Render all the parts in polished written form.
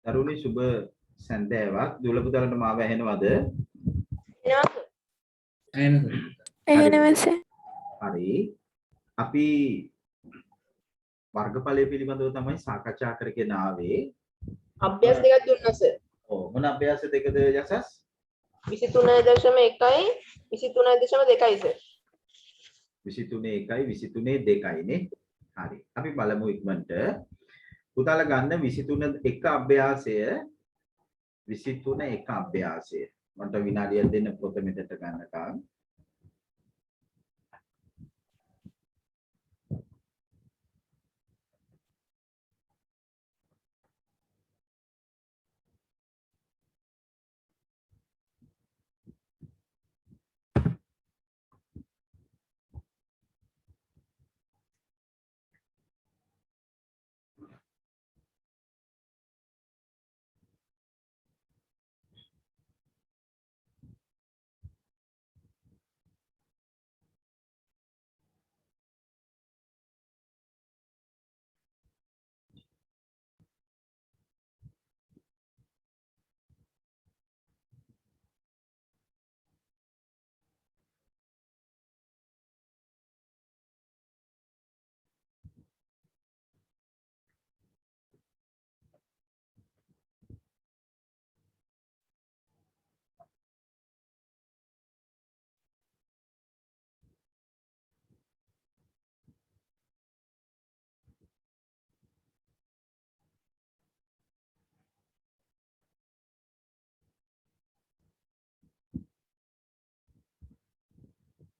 දරුණි සුබ සන්දෑවක් දුවල පුතාලන්ට මාව ඇහෙනවද? හරි. අපි වර්ගඵලය පිළිබඳව තමයි සාකච්ඡා කරගෙන ආවේ. අභ්‍යාස දෙකක් දුන්නා සර්. ඔව් මොන අභ්‍යාස දෙකද යසස්? 23.1යි 23.2යි සර්. 23.1යි 23.2යි නේ. හරි. අපි බලමු ඉක්මනට. පුතාලා ගන්න 23.1 අභ්‍යාසය 23.1 අභ්‍යාසය. මට විනාඩියක් දෙන්න පොත මෙතට ගන්නකම්.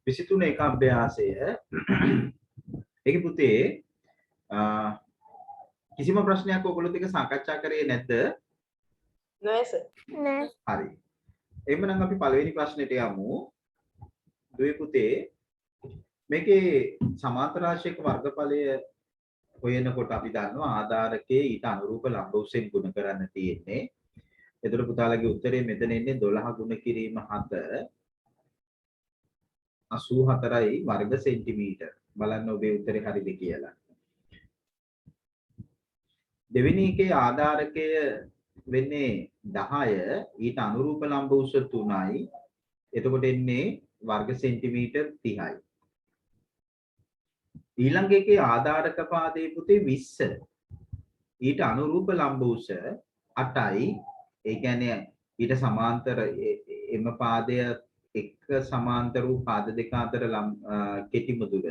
විසිතුන එක අභ්‍යාසය ඒකේ පුතේ කිසිම ප්‍රශ්නයක් ඔයගොල්ලෝ දෙක සාකච්ඡා කරේ නැද්ද? නෑ සර්. නෑ. හරි. එහෙනම් අපි පළවෙනි ප්‍රශ්නෙට යමු. දුවේ පුතේ මේකේ සමාන්තර රාශියක වර්ගඵලය හොයනකොට අපි දන්නවා ආධාරකයේ ඊට අනුරූප ලම්බ උසෙන් ගුණ කරන්න තියෙන්නේ. එතකොට පුතාලගේ උත්තරේ මෙතන එන්නේ 12 ගුණ කිරීම 7 84යි වර්ග සෙන්ටිමීටර්. බලන්න ඔබේ උත්තරේ හරිද කියලා. දෙවෙනි එකේ ආධාරකය වෙන්නේ 10 ඊට අනුරූප ලම්බ උස 3යි. එතකොට එන්නේ වර්ග සෙන්ටිමීටර් 30යි. ඊළඟ එකේ ආධාරක පාදයේ පුතේ 20 ඊට අනුරූප ලම්බ උස 8යි. ඒ කියන්නේ ඊට සමාන්තර එම පාදය එක සමාන්තර වූ පාද දෙක අතර කෙටිම දුර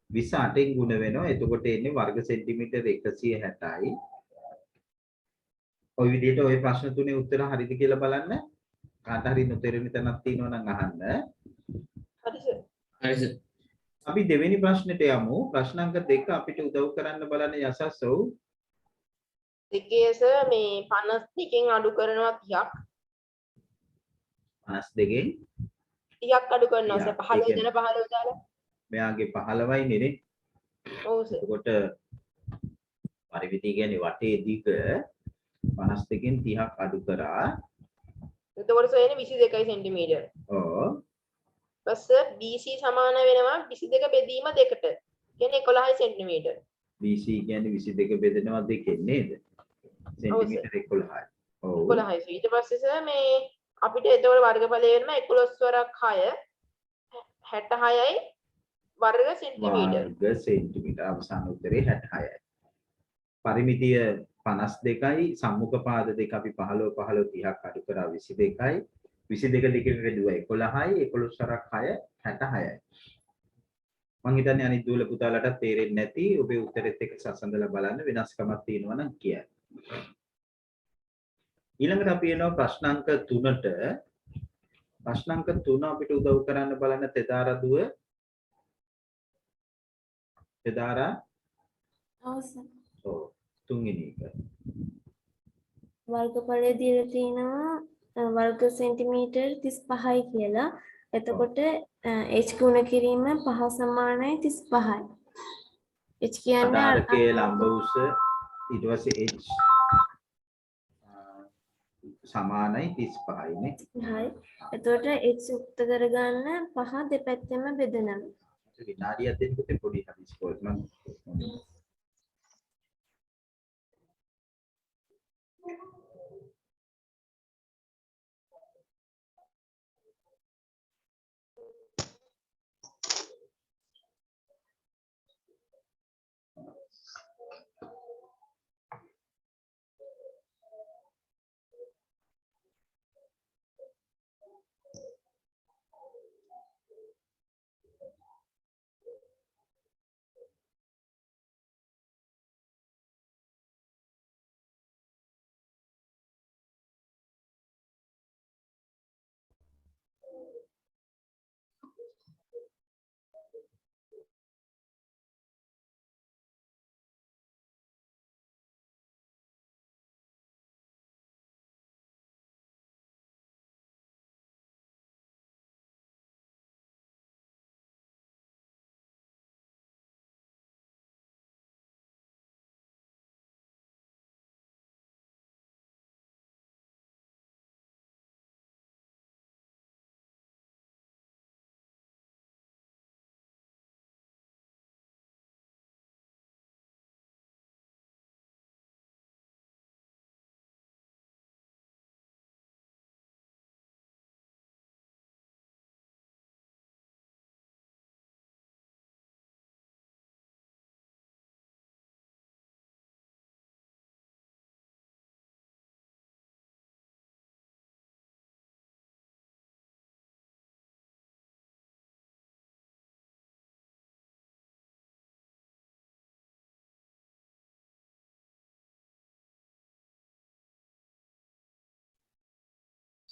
28න් ගුණ වෙනවා. එතකොට එන්නේ වර්ග සෙන්ටිමීටර් 160යි. ওই විදිහට ওই ප්‍රශ්න තුනේ උත්තර හරිද කියලා බලන්න. කාට හරි නොතේරෙන තැනක් තියෙනවා නම් අහන්න. හරි සර්. හරි සර්. අපි දෙවෙනි ප්‍රශ්නෙට යමු. ප්‍රශ්න අංක 2 අපිට උදව් කරන්න බලන්න යසස්සෝ. දෙකේ සර් මේ 52කින් අඩු කරනවා 30ක්. 52න් 30ක් අඩු කරනවා සර්. 15 දෙන 15 දාලා. මෙයාගේ 15යි නේ. ඔව් සර්. එතකොට පරිවිතය කියන්නේ වටේ දිග 52කින් 30ක් අඩු කරා. එතකොට සර් එන්නේ 22 සෙන්ටිමීටර්. ඔව්. ඊපස්ස BC සමාන වෙනවා 22 බෙදීම 2ට. කියන්නේ 11 සෙන්ටිමීටර්. BC කියන්නේ 22 බෙදෙනවා 2කින් නේද? සෙන්ටිමීටර් 11යි. ඔව්. 11යි. ඊට පස්සේ සර් මේ අපිට එතකොට වර්ගඵලය වෙනවා 11 වරක් 6 66යි වර්ග සෙන්ටිමීටර්. වර්ග සෙන්ටිමීටර් අවසාන උත්තරේ 66යි. පරිමිතිය 52යි සම්මුඛ පාද දෙක අපි 15 15 30ක් අඩු කරා 22යි. 22 දෙකෙන් බෙදුවා 11යි 11 වරක් 6 66යි. මං හිතන්නේ අනිත් දුවල පුතාලට තේරෙන්නේ නැති ඔබේ උත්තරෙත් එක්ක සසඳලා බලන්න වෙනස්කමක් තියෙනවා නම් කියන්න. ඊළඟට අපි එනවා ප්‍රශ්න අංක 3ට. ප්‍රශ්න අංක 3 අපිට උදව් කරන්න බලන්න තෙදාරා දුව. තෙදාරා. ඔව් සර්. ඔව්. තුන්වෙනි එක. වර්ගඵලය දීලා තිනවා වර්ග සෙන්ටිමීටර් 35යි කියලා. එතකොට h ගුණ කිරීම 5 සමානයි 35යි. h කියන්නේ ආධාරකයේ ලම්බ උස ඊට පස්සේ h සමානයි 35යි නේ. හරි. එතකොට h උක්ත කරගන්න 5 දෙපැත්තෙම බෙදනවා. විනාඩියක් දෙන්න පුතේ පොඩි හදිස්සියක් මම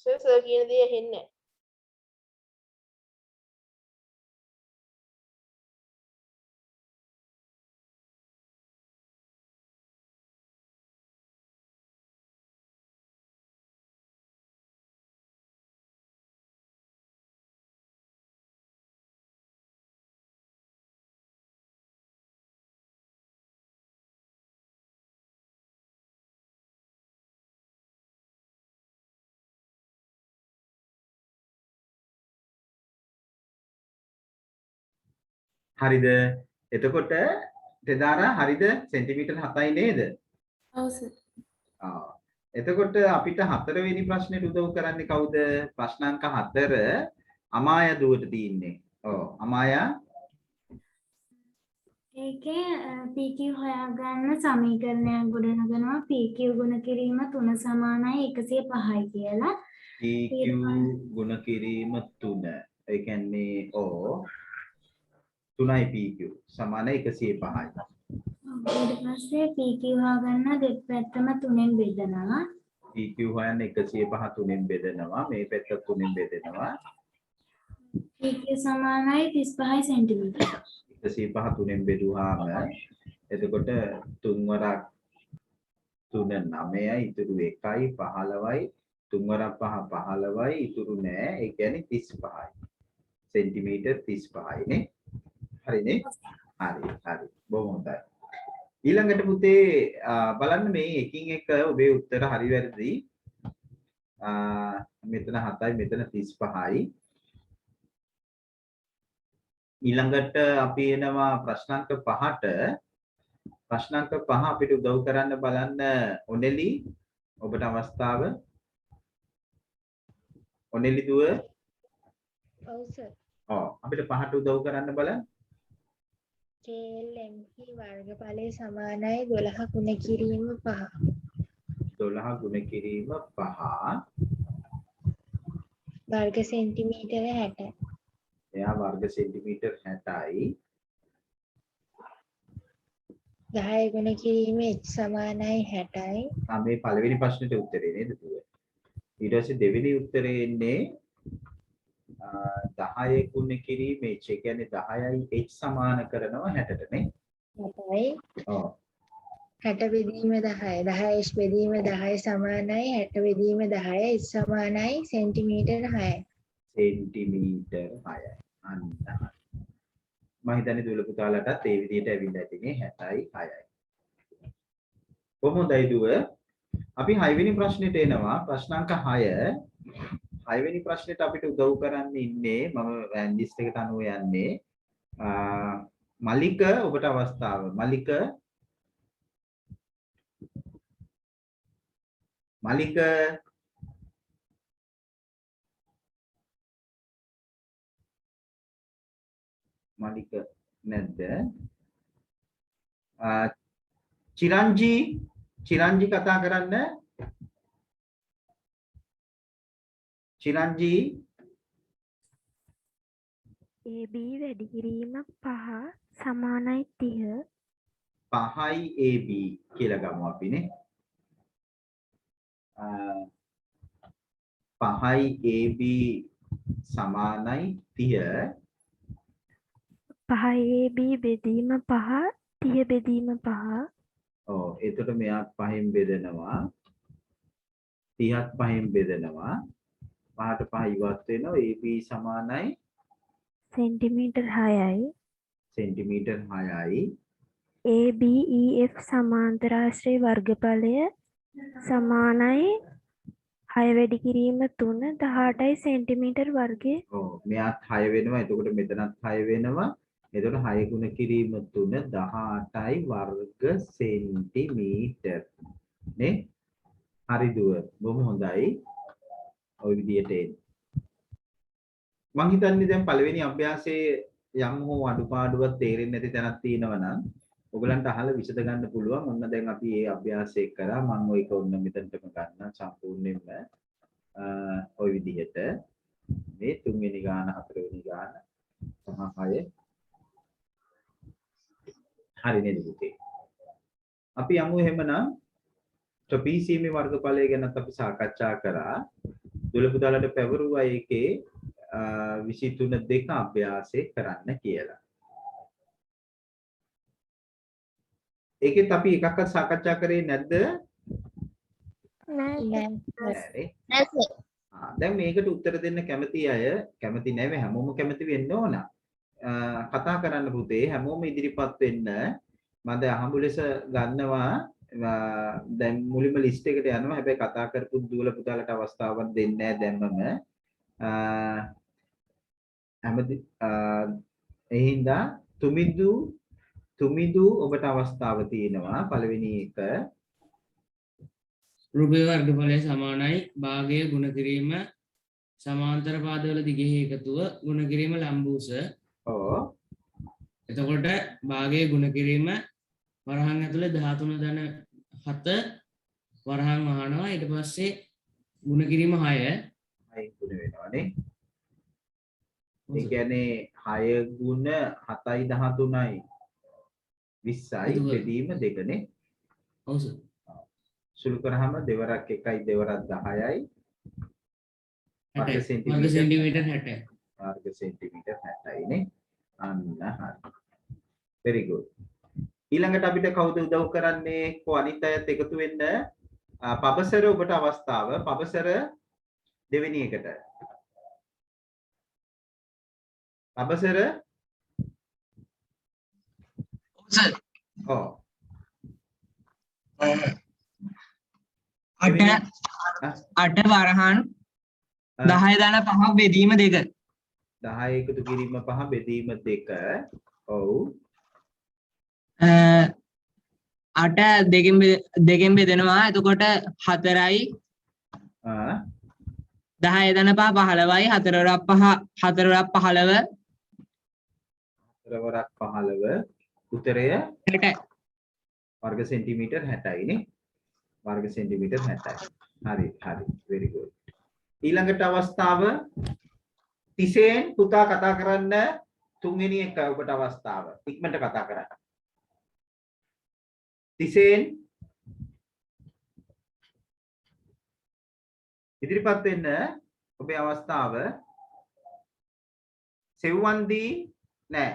සර් කියන දේ ඇහෙන්නේ හරිද? එතකොට තෙදාරා හරිද? සෙන්ටිමීටර් 7යි නේද? ඔව් සර්. එතකොට අපිට හතරවෙනි ප්‍රශ්නෙට උදව් කරන්නේ කවුද? ප්‍රශ්නාංක 4 අමායා දුවට තියෙන්නේ. ඔව් අමායා ඒකේ PQ හොයාගන්න සමීකරණයක් ගොඩනගනවා PQ ගුණ කිරීම 3 සමානයි 105යි කියලා. PQ ගුණ කිරීම 3. ඒ කියන්නේ ඔව් 3යි PQ සමානයි 105යි. ඊට පස්සේ PQ හොයාගන්න දෙපැත්තම 3ෙන් බෙදනවා. PQ හොයන්න 105 3ෙන් බෙදනවා. මේ පැත්ත 3ෙන් බෙදෙනවා. PQ සමානයි 35 සෙන්ටිමීටර. 105 3ෙන් බෙදුවාම එතකොට 3 වරක් 3 9යි ඉතුරු 1යි 15යි 3 වරක් 5 15යි ඉතුරු නෑ. ඒ කියන්නේ 35යි. සෙන්ටිමීටර් 35යි නේ. හරිනේ? හරි. බොහොම හොඳයි. ඊළඟට පුතේ බලන්න මේ එකින් එක ඔබේ උත්තර හරි වැරදි. මෙතන 7යි මෙතන 35යි. ඊළඟට අපි එනවා ප්‍රශ්නාංක 5ට. ප්‍රශ්නාංක 5 අපිට උදව් කරන්න බලන්න ඔනෙලි ඔබට අවස්ථාව. ඔනෙලි දුව. ඔව් සර්. අපිට 5ට උදව් කරන්න බලන්න. KLMP වර්ගඵලය සමානයි 12 ගුණ කිරීම 5. 12 ගුණ කිරීම 5. වර්ග සෙන්ටිමීටර 60. එයා වර්ග සෙන්ටිමීටර් 60යි. 10 ගුණ කිරීම h සමානයි 60යි. මේ පළවෙනි ප්‍රශ්නෙට උත්තරේ නේද දුව? ඊට පස්සේ දෙවෙනි උත්තරේ එන්නේ 10 ගුණ කිරීම h. ඒ කියන්නේ 10යි h සමාන කරනවා 60ට නේ. 60යි. ඔව්. 60 බෙදීම 10. 10h බෙදීම 10 සමානයි 60 බෙදීම 10 h සමානයි සෙන්ටිමීටර 6යි. සෙන්ටිමීටර් 6යි. අන්න හරි. මම හිතන්නේ දුවල පුතාලටත් ඒ විදිහට ඇවිල්ලා තියෙන්නේ 60යි 6යි. කොහොමදයි දුව? අපි 6 වෙනි ප්‍රශ්නෙට එනවා. ප්‍රශ්නාංක 6. 6 වෙනි ප්‍රශ්නෙට අපිට උදව් කරන්න ඉන්නේ මම ලිස්ට් එකට අනුව යන්නේ. මලික ඔබට අවස්ථාව. මලික නැද්ද? චිරංජි කතා කරන්න. චිරංජි AB වැඩි කිරීම 5 සමානයි 30. 5යි AB කියලා ගමු අපිනේ. 5යි AB සමානයි 30. 5 AB බෙදීම 5 30 බෙදීම 5. ඔව් එතකොට මෙයා 5න් බෙදෙනවා. 30ත් 5න් බෙදෙනවා. 5ට 5 ඉවත් වෙනවා. AB සමානයි සෙන්ටිමීටර් 6යි. සෙන්ටිමීටර් 6යි. ABEF සමාන්තරාශ්‍රය වර්ගඵලය සමානයි 6 වැඩි කිරීම 3 18යි සෙන්ටිමීටර් වර්ගය. ඔව් මෙයාත් 6 වෙනවා. එතකොට මෙතනත් 6 වෙනවා. එතකොට 6 ගුණ කිරීම 3 18යි වර්ග සෙන්ටිමීටර් නේ. හරි දුව. බොහොම හොඳයි. ඔය විදියට එන්න. මං හිතන්නේ දැන් පළවෙනි අභ්‍යාසයේ යම් හෝ අඩුපාඩුවක් තේරෙන්නේ නැති තැනක් තියෙනවා නම් ඔයගලන්ට අහලා විසඳ ගන්න පුළුවන්. ඔන්න දැන් අපි මේ අභ්‍යාසය කරා. මම ඔයක ඔන්න මෙතනටම ගන්න සම්පූර්ණයෙන්ම ඔය විදිහට මේ 3 වෙනි ගාන 4 වෙනි ගාන 5 6 හරි නේද පුතේ? අපි යමු එහෙමනම් ට්‍රපීසියමේ වර්ගඵලය ගැනත් අපි සාකච්ඡා කරා. දුවල පුතාලට පැවරුවා ඒකේ 23 දෙක අභ්‍යාසය කරන්න කියලා. ඒකෙත් අපි එකක්වත් සාකච්ඡා කරේ නැද්ද? නෑ. නෑනේ. දැන් මේකට උත්තර දෙන්න කැමති අය කැමති නැවේ හැමෝම කැමති වෙන්න ඕන. කතා කරන්න පුතේ හැමෝම ඉදිරිපත් වෙන්න. මම අහඹු ලෙස ගන්නවා දැන් මුලින්ම ලිස්ට් එකට යනවා. හැබැයි කතා කරපු දුවල පුතාලට අවස්ථාවක් දෙන්නේ නැහැ දැන්මම. හැමදි එහින්දා තුමිදු ඔබට අවස්ථාව තියෙනවා. පළවෙනි එක රුපියල් වර්ගඵලය සමානයි භාගයේ ගුණ කිරීම සමාන්තර පාදවල දිගෙහි එකතුව ගුණ කිරීම ලම්බූස. ඔව්. එතකොට භාගයේ ගුණ කිරීම වරහන් ඇතුලේ 13.7 වරහන් වහනවා. ඊට පස්සේ ගුණ කිරීම 6 ගුණ වෙනවානේ. ඒ කියන්නේ 6 ගුණ 7යි 13යි 20යි බෙදීම 2නේ. ඔව් සර්. සුළු කරාම දෙවරක් 1යි දෙවරක් 10යි වර්ග සෙන්ටිමීටර් 60. වර්ග සෙන්ටිමීටර් 60යි නේ. අන්න හරි. very good. ඊළඟට අපිට කවුද උදව් කරන්නේ? කො අනිත් අයත් එකතු වෙන්න. පබසර ඔබට අවස්ථාව. පබසර දෙවෙනි එකට. පබසර සර් ඔව්. 8 වරහන් 10 දන 5 බෙදීම 2 10 එකතු කිරීම 5 බෙදීම 2. ඔව්. 8 දෙකෙන් බෙදෙනවා. එතකොට 4යි 10 දන 5 15යි 4 වරක් 15 4 වරක් 15 උත්තරය 60 වර්ග සෙන්ටිමීටර් 60යි නේ. වර්ග සෙන්ටිමීටර් 60යි. හරි very good. ඊළඟට අවස්ථාව තිසෙන් පුතා කතා කරන්න තුන්වෙනි එක ඔබට අවස්ථාව. ඉක්මනට කතා කරන්න. තිසෙන් ඉදිරිපත් වෙන්න ඔබේ අවස්ථාව. සෙව්වන්දී නෑ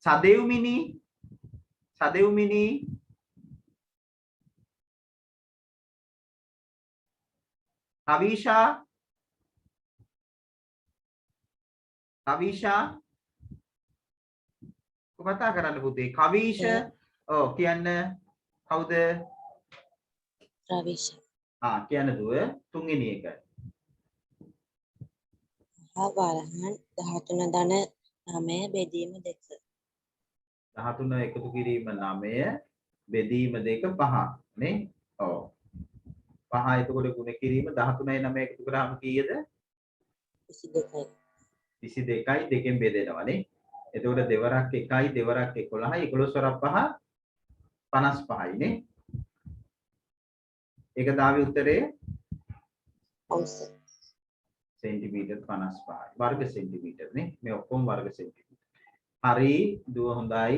සදෙව්මිනි කවිෂා කතා කරන්න පුතේ. කවිෂ ඔව් කියන්න. කවුද? රවිෂ. කියන්න දුව. තුන්වෙනි එක. වරහන් 13.9 බෙදීම 2. 13 එකතු කිරීම 9 බෙදීම 2 5 නේ. ඔව්. 5 එතකොට ගුණ කිරීම 13යි 9 එකතු කරාම කීයද? 22යි. 22යි දෙකෙන් බෙදෙනවා නේ. එතකොට දෙවරක් 1යි දෙවරක් 11යි 11 වරක් 5 55යි නේ. ඒක දාවේ උත්තරේ ඔව් සර්. සෙන්ටිමීටර් 55යි. වර්ග සෙන්ටිමීටර් නේ. මේ ඔක්කොම වර්ග සෙන්ටිමීටර්. හරි දුව හොඳයි.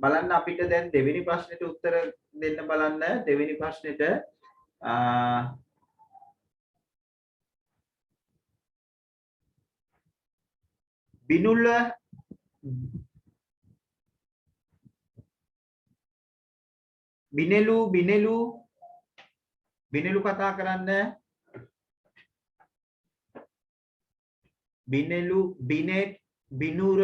බලන්න අපිට දැන් දෙවෙනි ප්‍රශ්නෙට උත්තර දෙන්න බලන්න. දෙවෙනි ප්‍රශ්නෙට බිනෙලු කතා කරන්න. බිනෙලු බිනෙට් බිනුර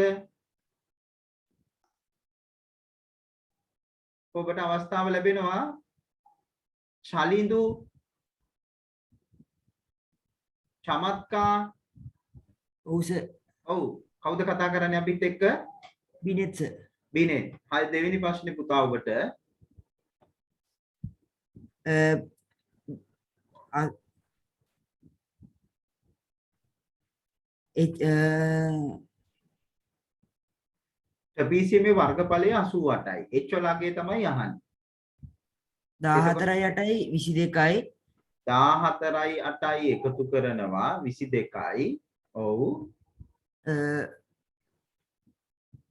ඔබට අවස්ථාව ලැබෙනවා. ශලිඳු චමත්කා ඔව් සර්. ඔව් කවුද කතා කරන්නේ අපිත් එක්ක? බිනෙත් සර්. බිනෙට්. හරි දෙවෙනි ප්‍රශ්නේ පුතා ඔබට. ට්‍රපීසියමේ වර්ගඵලය 88යි. h වලගේ තමයි අහන්නේ. 14යි 8යි 22යි 14යි 8යි එකතු කරනවා 22යි. ඔව්.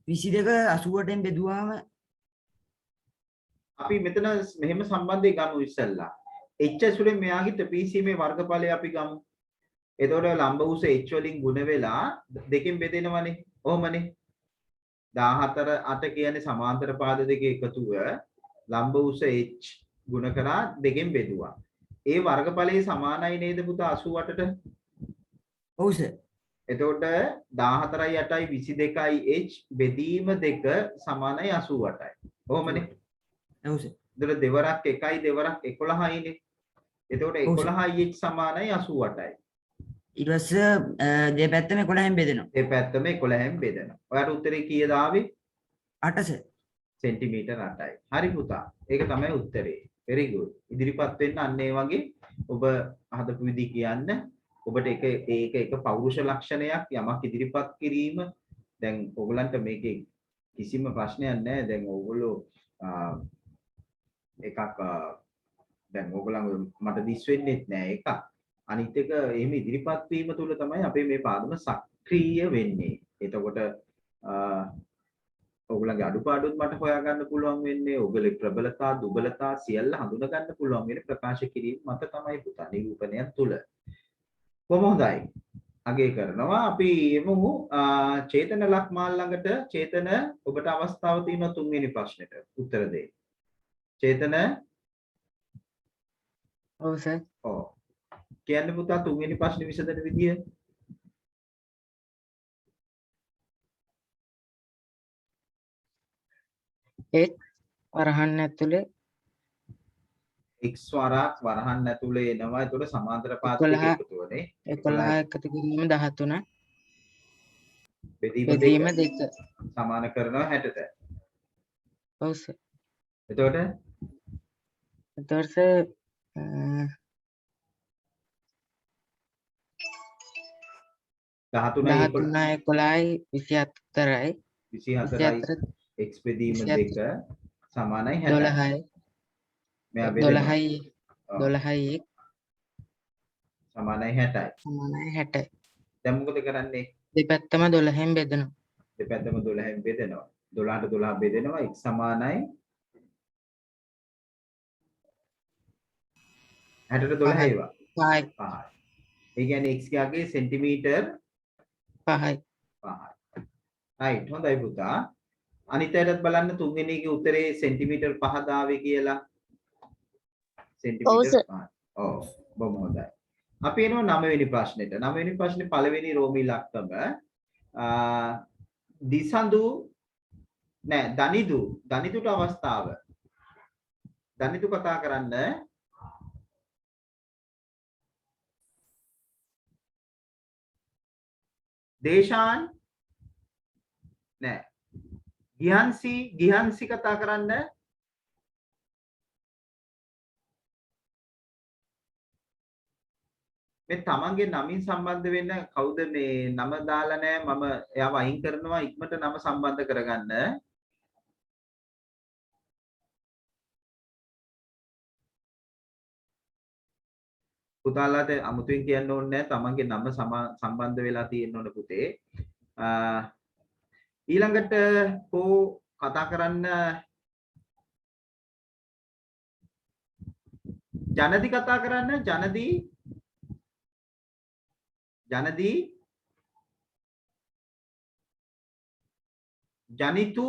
22 88ෙන් බෙදුවාම අපි මෙතන මෙහෙම සම්බන්ධය ගමු ඉස්සෙල්ලා. h ඇසුරෙන් මෙයාගේ ත්‍රිපීසීමේ වර්ගඵලය අපි ගමු. එතකොට ලම්බ උස h වලින් ගුණ වෙලා දෙකෙන් බෙදෙනවනේ. ඔහොමනේ. 14 8 කියන්නේ සමාන්තර පාද දෙකේ එකතුව ලම්බ උස h ගුණ කරා දෙකෙන් බෙදුවා. ඒ වර්ගඵලයේ සමානයි නේද පුතා 88ට? ඔව් සර්. එතකොට 14යි 8යි 22යි h බෙදීම 2 සමානයි 88යි. කොහොමනේ? ඔව් සර්. එතකොට දෙවරක් 1යි දෙවරක් 11යිනේ. එතකොට 11යි h සමානයි 88යි. ඊට පස්සේ දෙපැත්තම 11න් බෙදෙනවා. දෙපැත්තම 11න් බෙදෙනවා. ඔයාලට උත්තරේ කීයද ආවේ? 8 සර්. සෙන්ටිමීටර් 8යි. හරි පුතා. ඒක තමයි උත්තරේ. very good. ඉදිරිපත් වෙන්න අන්න ඒ වගේ ඔබ හදපු විදි කියන්න. ඔබට ඒක පෞරුෂ ලක්ෂණයක් යමක් ඉදිරිපත් කිරීම. දැන් ඕගලන්ට මේකේ කිසිම ප්‍රශ්නයක් නැහැ. දැන් ඕගොල්ලෝ එකක් දැන් ඕගලන් මට දිස් වෙන්නේත් නැහැ එකක්. අනිත් එක එහෙම ඉදිරිපත් වීම තුළ තමයි අපේ මේ පාදම සක්‍රීය වෙන්නේ. එතකොට ඔයගොල්ලන්ගේ අඩුපාඩුත් මට හොයාගන්න පුළුවන් වෙන්නේ. ඔයගොල්ලේ ප්‍රබලතා දුබලතා සියල්ල හඳුනා ගන්න පුළුවන් වෙන්නේ ප්‍රකාශ කිරීම මත තමයි පුතා නිරූපණයක් තුළ. කොහොම හොඳයි. අගය කරනවා. අපි එමු චේතන ලක්මාල් ළඟට. චේතන ඔබට අවස්ථාව තියෙනවා තුන්වෙනි ප්‍රශ්නෙට උත්තර දෙන්න. චේතන ඔව් සර්. ඔව්. කියන්න පුතා තුන්වෙනි ප්‍රශ්නේ විසඳන විදිය. එක් වරහන් ඇතුලේ x වරක් වරහන් ඇතුලේ එනවා. ඒතකොට සමාන්තර පාද දෙක 11 එකතුවනේ. 11 එකතු කිරීම 13 බෙදීම බෙදීම දෙක 2. සමාන කරනවා 60ට. ඔව් සර්. එතකොට එතකොට සර් 13යි 13 11යි 24යි 24යි x බෙදීම 2 සමානයි 60යි. 12යි මෙයා බෙදෙනවා. 12යි සමානයි 60යි. සමානයි 60යි. දැන් මොකද කරන්නේ? දෙපැත්තම 12න් බෙදෙනවා. දෙපැත්තම 12න් බෙදෙනවා. 12ට 12 බෙදෙනවා. x සමානයි 60ට 12 ඒවා. 5යි 5යි. ඒ කියන්නේ x ගාගේ සෙන්ටිමීටර් 5යි. 5යි. right හොඳයි පුතා. අනිත් අයටත් බලන්න තුන්වෙනි එකේ උත්තරේ සෙන්ටිමීටර් 5 දාවේ කියලා. සෙන්ටිමීටර් 5. ඔව් බොහොම හොඳයි. අපි එනවා 9 වෙනි ප්‍රශ්නෙට. 9 වෙනි ප්‍රශ්නේ පළවෙනි රෝමී ඉලක්කම දිසඳු නෑ දනිදුට අවස්ථාව. දනිදු කතා කරන්න. දේශාන් නෑ ගිහන්සි කතා කරන්න. මේ තමන්ගේ නමින් සම්බන්ධ වෙන්න කවුද මේ නම දාලා නැහැ මම එයාව අයින් කරනවා ඉක්මනට නම සම්බන්ධ කරගන්න. පුතාලාට අමුතුවෙන් කියන්න ඕනේ නැහැ තමන්ගේ නම සම්බන්ධ වෙලා තියෙන්න ඕන පුතේ. ඊළඟට කෝ කතා කරන්න ජනදි කතා කරන්න. ජනදී ජනිතු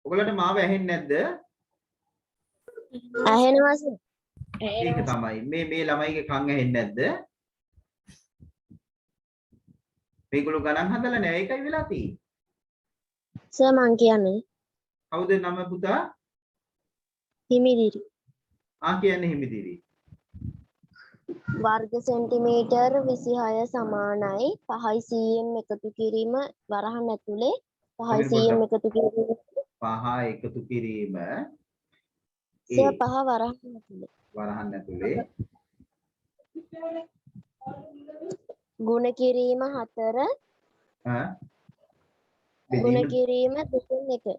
ඔයගලට මාව ඇහෙන්නේ නැද්ද? ඇහෙනවා සර්. ඒක තමයි මේ ළමයිගේ කන් ඇහෙන්නේ නැද්ද? මේගොල්ලෝ ගණන් හදලා නැහැ ඒකයි වෙලා තියෙන්නේ. සර් මං කියන්නේ කවුද නම පුතා? හිමිදිරි. කියන්නේ හිමිදිරි. වර්ග සෙන්ටිමීටර් 26 සමානයි 5යි cm එකතු කිරීම වරහන් ඇතුලේ 5යි cm එකතු කිරීම 5 එකතු කිරීම සර් 5 වරහන් ඇතුලේ ගුණ කිරීම 4 ගුණ කිරීම 2 1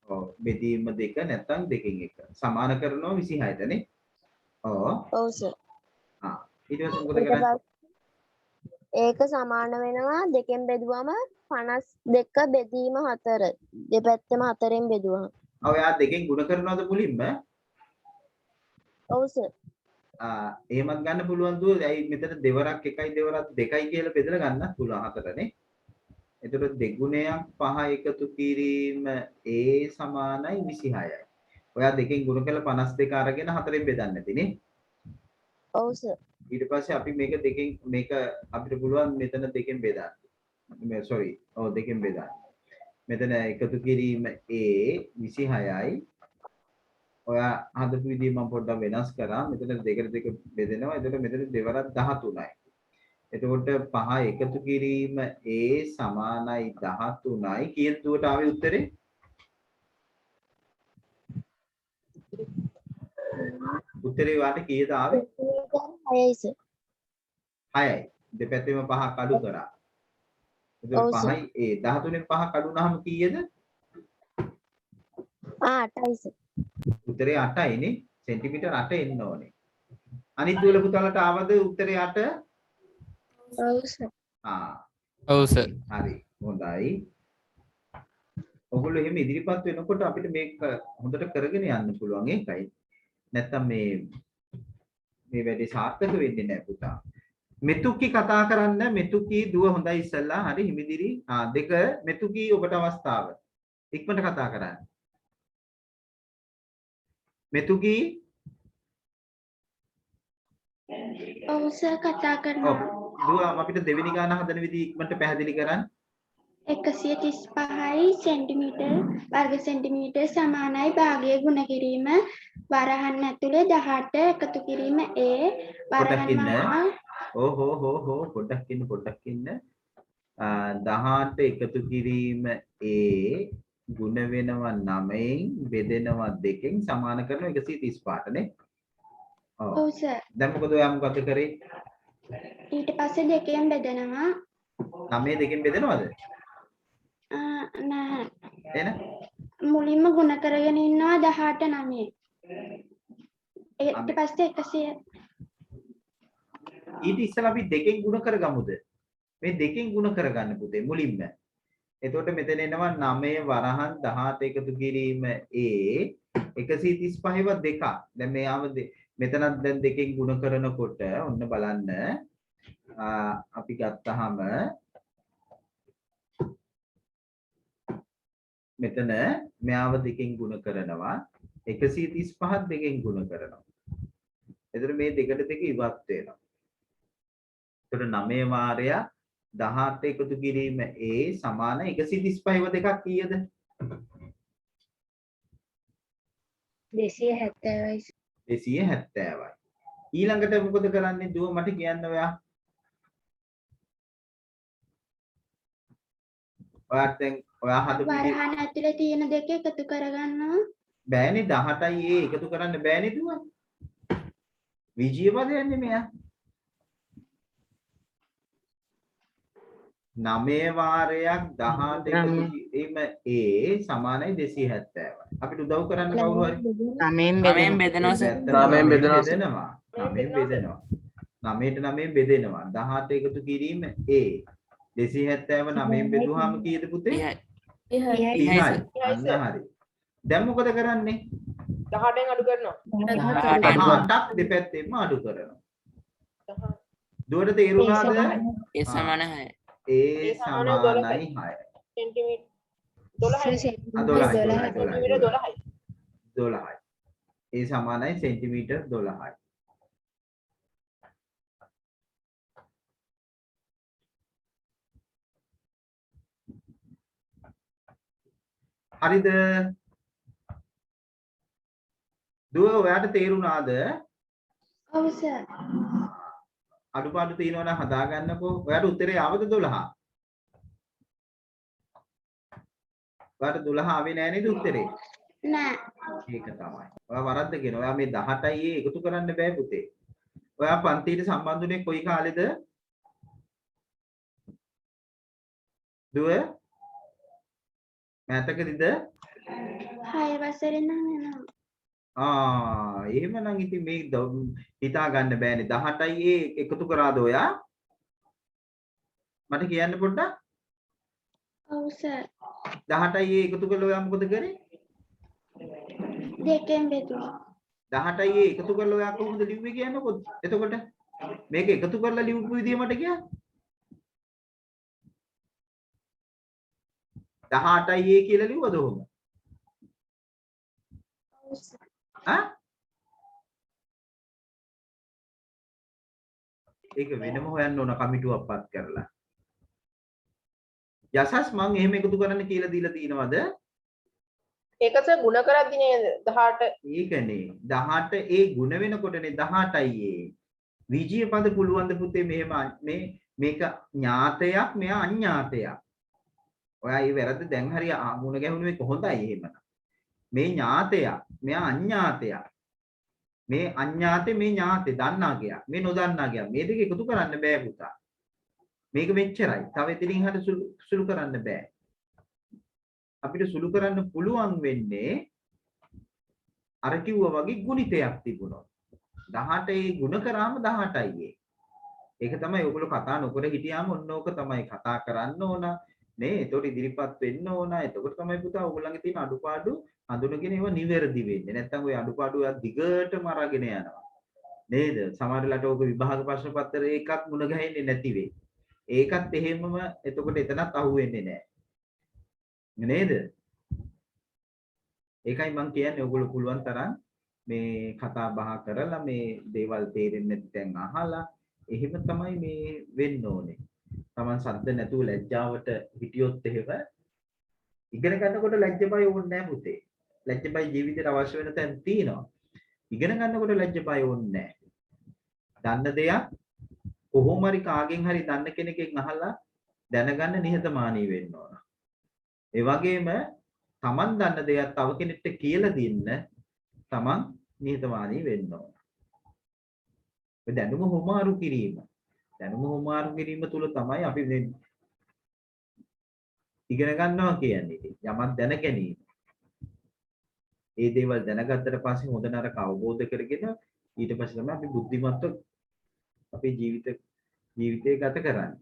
ඔව් බෙදීම 2 නැත්නම් 2කින් 1 සමාන කරනවා 26ට නේ. ඔව් සර්. ඊට පස්සේ මොකද කරන්නේ? ඒක සමාන වෙනවා 2කින් බෙදුවම 52 බෙදීම 4 දෙපැත්තම 4ෙන් බෙදුවා. ඔයා දෙකෙන් ගුණ කරනවද මුලින්ම? ඔව් සර්. එහෙමත් ගන්න පුළුවන් දුව. ඇයි මෙතන දෙවරක් 1යි දෙවරක් 2යි කියලා බෙදලා ගන්නත් පුළුවන් 4නේ. එතකොට දෙගුණයක් 5 එකතු කිරීම a සමානයි 26යි. ඔයා දෙකෙන් ගුණ කරලා 52 අරගෙන 4ෙන් බෙදන්න නැතිනේ. ඔව් සර්. ඊට පස්සේ අපි මේක අපිට පුළුවන් මෙතන දෙකෙන් බෙදන්න. sorry. ඔව් දෙකෙන් බෙදන්න. මෙතන එකතු කිරීම a 26යි. ඔයා හදපු විදිහ මම පොඩ්ඩක් වෙනස් කරා. මෙතන දෙකට දෙක බෙදෙනවා. එතකොට මෙතන දෙවරක් 13යි. එතකොට 5 එකතු කිරීම a සමානයි 13යි. කීයද දුවට ආවේ උත්තරේ? උත්තරේ වාට කීයද ආවේ? 6යි සර්. 6යි. දෙපැත්තෙම 5ක් අඩු කරා. එතකොට 5යි a 13න් 5ක් අඩු වුනහම කීයද? 8යි සර්. උත්තරේ 8යි නේ. සෙන්ටිමීටර් 8 එන්න ඕනේ. අනිත් දුවල පුතාලට ආවද උත්තරේ 8? ඔව් සර්. ඔව් සර්. හරි. හොඳයි. ඔයගොල්ලෝ එහෙම ඉදිරිපත් වෙනකොට අපිට මේක හොඳට කරගෙන යන්න පුළුවන් ඒකයි. නැත්තම් මේ වැඩේ සාර්ථක වෙන්නේ නැහැ පුතා. මෙතුකි කතා කරන්න මෙතුකි දුව හොඳයි ඉස්සල්ලා. හරි හිමිදිරි. දෙක මෙතුකි ඔබට අවස්ථාව. ඉක්මනට කතා කරන්න. මෙතුකි ඔව් සර් කතා කරනවා. දුව අපිට දෙවෙනි ගාන හදන විදිහ ඉක්මනට පැහැදිලි කරන්න. 135යි සෙන්ටිමීටර් වර්ග සෙන්ටිමීටර් සමානයි භාගය ගුණ කිරීම වරහන් ඇතුලේ 18 එකතු කිරීම a පොඩ්ඩක් ඉන්න. වරහන් පොඩ්ඩක් ඉන්න. 18 එකතු කිරීම a ගුණ වෙනවා 9න් බෙදෙනවා 2න් සමාන කරනවා 135 නේ. ඔව් සර්. දැන් මොකද ඔයා මොකද කරේ? ඊට පස්සේ දෙකෙන් බෙදනවා 9 2න් බෙදනවද? නැහැ. එන මුලින්ම ගුණ කරගෙන ඉන්නවා 18 9. ඊට පස්සේ 100 ඊට ඉස්සෙල්ලා අපි දෙකෙන් ගුණ කරගමුද? මේ දෙකෙන් ගුණ කරගන්න පුතේ මුලින්ම. එතකොට මෙතන එනවා 9 වරහන් 18 එකතු කිරීම a 135ව 2ක්. දැන් මෙයාව මෙතනත් දැන් දෙකෙන් ගුණ කරනකොට ඔන්න බලන්න අපි ගත්තාම මෙතන මෙයාව දෙකෙන් ගුණ කරනවා 135ක් දෙකෙන් ගුණ කරනවා. එතකොට මේ දෙකට දෙක ඉවත් වෙනවා. එතකොට 9 වාරයක් 18 එකතු කිරීම a සමාන 135ව දෙකක් කීයද? 270යි. 270යි. ඊළඟට මොකද කරන්නේ දුව මට කියන්න ඔයා. ඔයාට දැන් ඔයා හදපු වරහන් ඇතුලේ තියෙන දෙක එකතු කරගන්නවා බෑනේ 18යි a එකතු කරන්න බෑනේ දුව. විජය පදයන්නේ මෙයා. 9 වාරයක් 18 එකතු කිරීම a සමානයි 270යි. අපිට උදව් කරන්න කවුරු හරි? 9ෙන් බෙදනවා සර්. 9ෙන් බෙදෙනවා. 9ෙන් බෙදෙනවා. 9ට 9 බෙදෙනවා. 18 එකතු කිරීම a 270 9ෙන් බෙදුවාම කීයද පුතේ? 30යි. අන්න හරි. දැන් මොකද කරන්නේ? 18න් අඩු කරනවා. 18ක් දෙපැත්තෙන්ම අඩු කරනවා. දුවට තේරුණාද? ඒ සමාන 6. a සමානයි 6. සෙන්ටිමීටර් 12යි. සෙන්ටිමීටර් 12යි. 12යි. a සමානයි සෙන්ටිමීටර් 12යි. හරිද? දුව ඔයාට තේරුණාද? ඔව් සර්. අඩුපාඩු තියෙනවා නම් හදාගන්නකෝ. ඔයාට උත්තරේ ආවද 12? ඔයාට 12 ආවේ නෑ නේද උත්තරේ? නෑ. ඒක තමයි. ඔයා වරද්දගෙන. ඔයා මේ 18යි එකතු කරන්න බෑ පුතේ. ඔයා පන්තියට සම්බන්ධුනේ කොයි කාලෙද? දුව මෑතකදීද? 6 වසරේ නම් යනවා. එහෙමනම් ඉතින් මේ හිතා ගන්න බෑනේ 18යි එකතු කරාද ඔයා? මට කියන්න පොඩ්ඩක්. ඔව් සර්. 18යි එකතු කරලා ඔයා මොකද කරේ? දෙකෙන් බෙදුවා. 18යි එකතු කරලා ඔයා කොහොමද ලිව්වේ කියන්නකො. එතකොට මේක එකතු කරලා ලිව්පු විදිය මට කියන්න. 18යි කියලා ලිව්වද ඔහොම? ආ? ඒක වෙනම හොයන්න ඕන කමිටුවක්පත් කරලා. යසස් මං එහෙම එකතු කරන්න කියලා දීලා තිනවද? ඒක සර් ಗುಣ කරද්දි නේද 18 ඒකනේ 18 ඒ ಗುಣ වෙනකොටනේ 18යි ඒ. විජය පද පුළුවන් ද පුතේ මෙහෙම මේක ඥාතයක් මෙයා අඥාතයක්. ඔයා ඒ වැරද්ද දැන් හරිය මුණ ගැහුණේ කොහොඳයි එහෙමනම්. මේ ඥාතයක් මෙයා අඥාතයක්. මේ අඥාතේ මේ ඥාතේ දන්නා ගියා. මේ නොදන්නා ගියා. මේ දෙක එකතු කරන්න බෑ පුතා. මේක මෙච්චරයි. තව එතනින් හට සුළු කරන්න බෑ. අපිට සුළු කරන්න පුළුවන් වෙන්නේ අර කිව්වා වගේ ගුණිතයක් තිබුණොත්. 18 ගුණ කරාම 18යි. ඒක තමයි ඔයගොල්ලෝ කතා නොකර හිටියාම ඔන්න ඕක තමයි කතා කරන්න ඕන. නේ එතකොට ඉදිරිපත් වෙන්න ඕන. එතකොට තමයි පුතා ඔයගොල්ලන්ගේ තියෙන අඩුපාඩු හඳුනගෙන ඒවා නිවැරදි වෙන්නේ. නැත්නම් ওই අඩුපාඩු දිගටම අරගෙන යනවා. නේද? සමහර වෙලාවට ඕක විභාග ප්‍රශ්න පත්‍රයේ එකක් මුණ ගැහෙන්නේ නැති වෙයි. ඒකත් එහෙමම එතකොට එතනත් අහුවෙන්නේ නැහැ. නේද? ඒකයි මම කියන්නේ ඔයගොල්ලෝ පුළුවන් තරම් මේ කතා බහ කරලා මේ දේවල් තේරෙන්නේ නැති තැන් අහලා එහෙම තමයි මේ වෙන්න ඕනේ. Taman සද්ද නැතුව ලැජ්ජාවට හිටියොත් එහෙම ඉගෙන ගන්නකොට ලැජ්ජ බය ඕනේ නැහැ පුතේ. ලැජ්ජ බය ජීවිතේට අවශ්‍ය වෙන තැන් තියෙනවා. ඉගෙන ගන්නකොට ලැජ්ජ බය ඕනේ නැහැ. දන්න දෙයක් කොහොම හරි කාගෙන් හරි දන්න කෙනෙක්ගෙන් අහලා දැනගන්න නිහතමානී වෙන්න ඕන. ඒ වගේම Taman දන්න දෙයක් තව කෙනෙක්ට කියලා දෙන්න Taman නිහතමානී වෙන්න ඕන. ඒ දැනුම හොමාරු කිරීම. දැනුම හොමාරු කිරීම තුල තමයි අපි ඉගෙන ගන්නවා කියන්නේ. යමක් දැන ගැනීම. ඒ දේවල් දැනගත්තට පස්සේ හොඳ නරක අවබෝධ කරගෙන ඊට පස්සේ තමයි අපි බුද්ධිමත්ව අපේ ජීවිතය ගත කරන්නේ.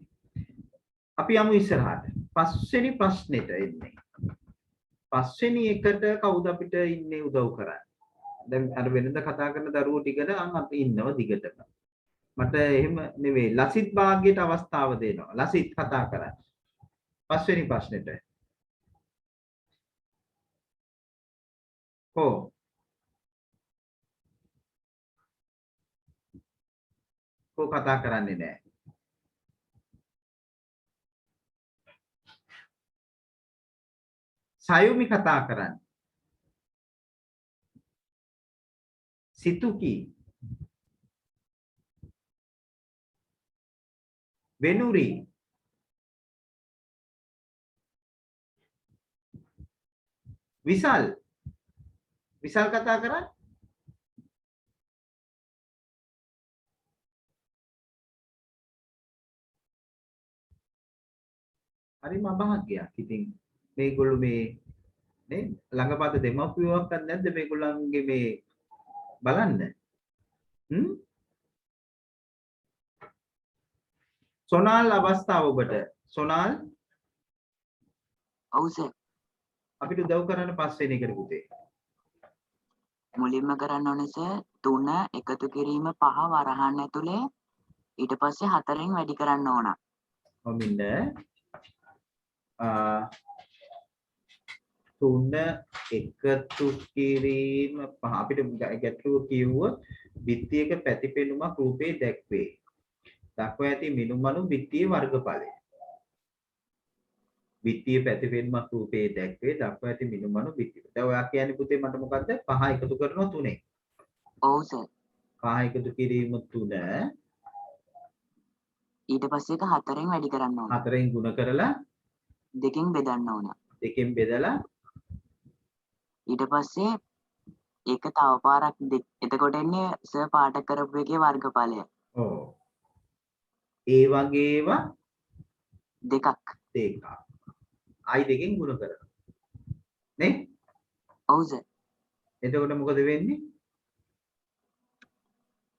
අපි යමු ඉස්සරහට. පස්වෙනි ප්‍රශ්නෙට එන්නේ. පස්වෙනි එකට කවුද අපිට ඉන්නේ උදව් කරන්නේ? දැන් අර වෙනද කතා කරන දරුවෝ ටිකට අපි ඉන්නව දිගටම. මට එහෙම නෙවෙයි ලසිත් භාග්‍යයට අවස්ථාව දෙනවා. ලසිත් කතා කරන්න. පස්වෙනි ප්‍රශ්නෙට. කො කතා කරන්නේ නැහැ. සයුමි කතා කරන්නේ. සිතුකි. වෙනුරි. විසල්. විසල් කතා කරන්නේ. හරිම අභාග්‍යයක්. ඉතින් මේගොල්ලෝ මේ නේ ළඟපත දෙමව්පියෝක්වත් නැද්ද මේගොල්ලන්ගේ මේ බලන්න. සොනාල් අවස්ථාව ඔබට. සොනාල්. ඔව් සර්. අපිට උදව් කරන්න පස්වෙනි එකට පුතේ. මුලින්ම කරන්න ඕනේ සර් 3 එකතු කිරීම 5 වරහන් ඇතුලේ ඊට පස්සේ 4න් වැඩි කරන්න ඕන. ඔමින්න 3 එකතු කිරීම 5 අපිට ගැටලුව කිව්වොත් බිත්තියක පැතිපෙනුමක් රූපේ දැක්වේ. දක්වා ඇති මිනුමනු බිත්තියේ වර්ගඵලය. බිත්තියේ පැතිපෙනුමක් රූපේ දැක්වේ. දක්වා ඇති මිනුමනු බිත්තිය. දැන් ඔයා කියන්නේ පුතේ මට මොකද්ද? 5 එකතු කරනවා 3. ඔව් සර්. 5 එකතු කිරීම 3 ඊට පස්සේ ඒක 4න් වැඩි කරන්න ඕන. 4න් ගුණ කරලා 2කින් බෙදන්න ඕන. 2කින් බෙදලා ඊට පස්සේ ඒක තව පාරක් එතකොට එන්නේ සර් පාඩ කරපු එකේ වර්ගඵලය. ඔව්. ඒ වගේම දෙකක්. i දෙකෙන් ගුණ කරනවා. නේ? ඔව් සර්. එතකොට මොකද වෙන්නේ?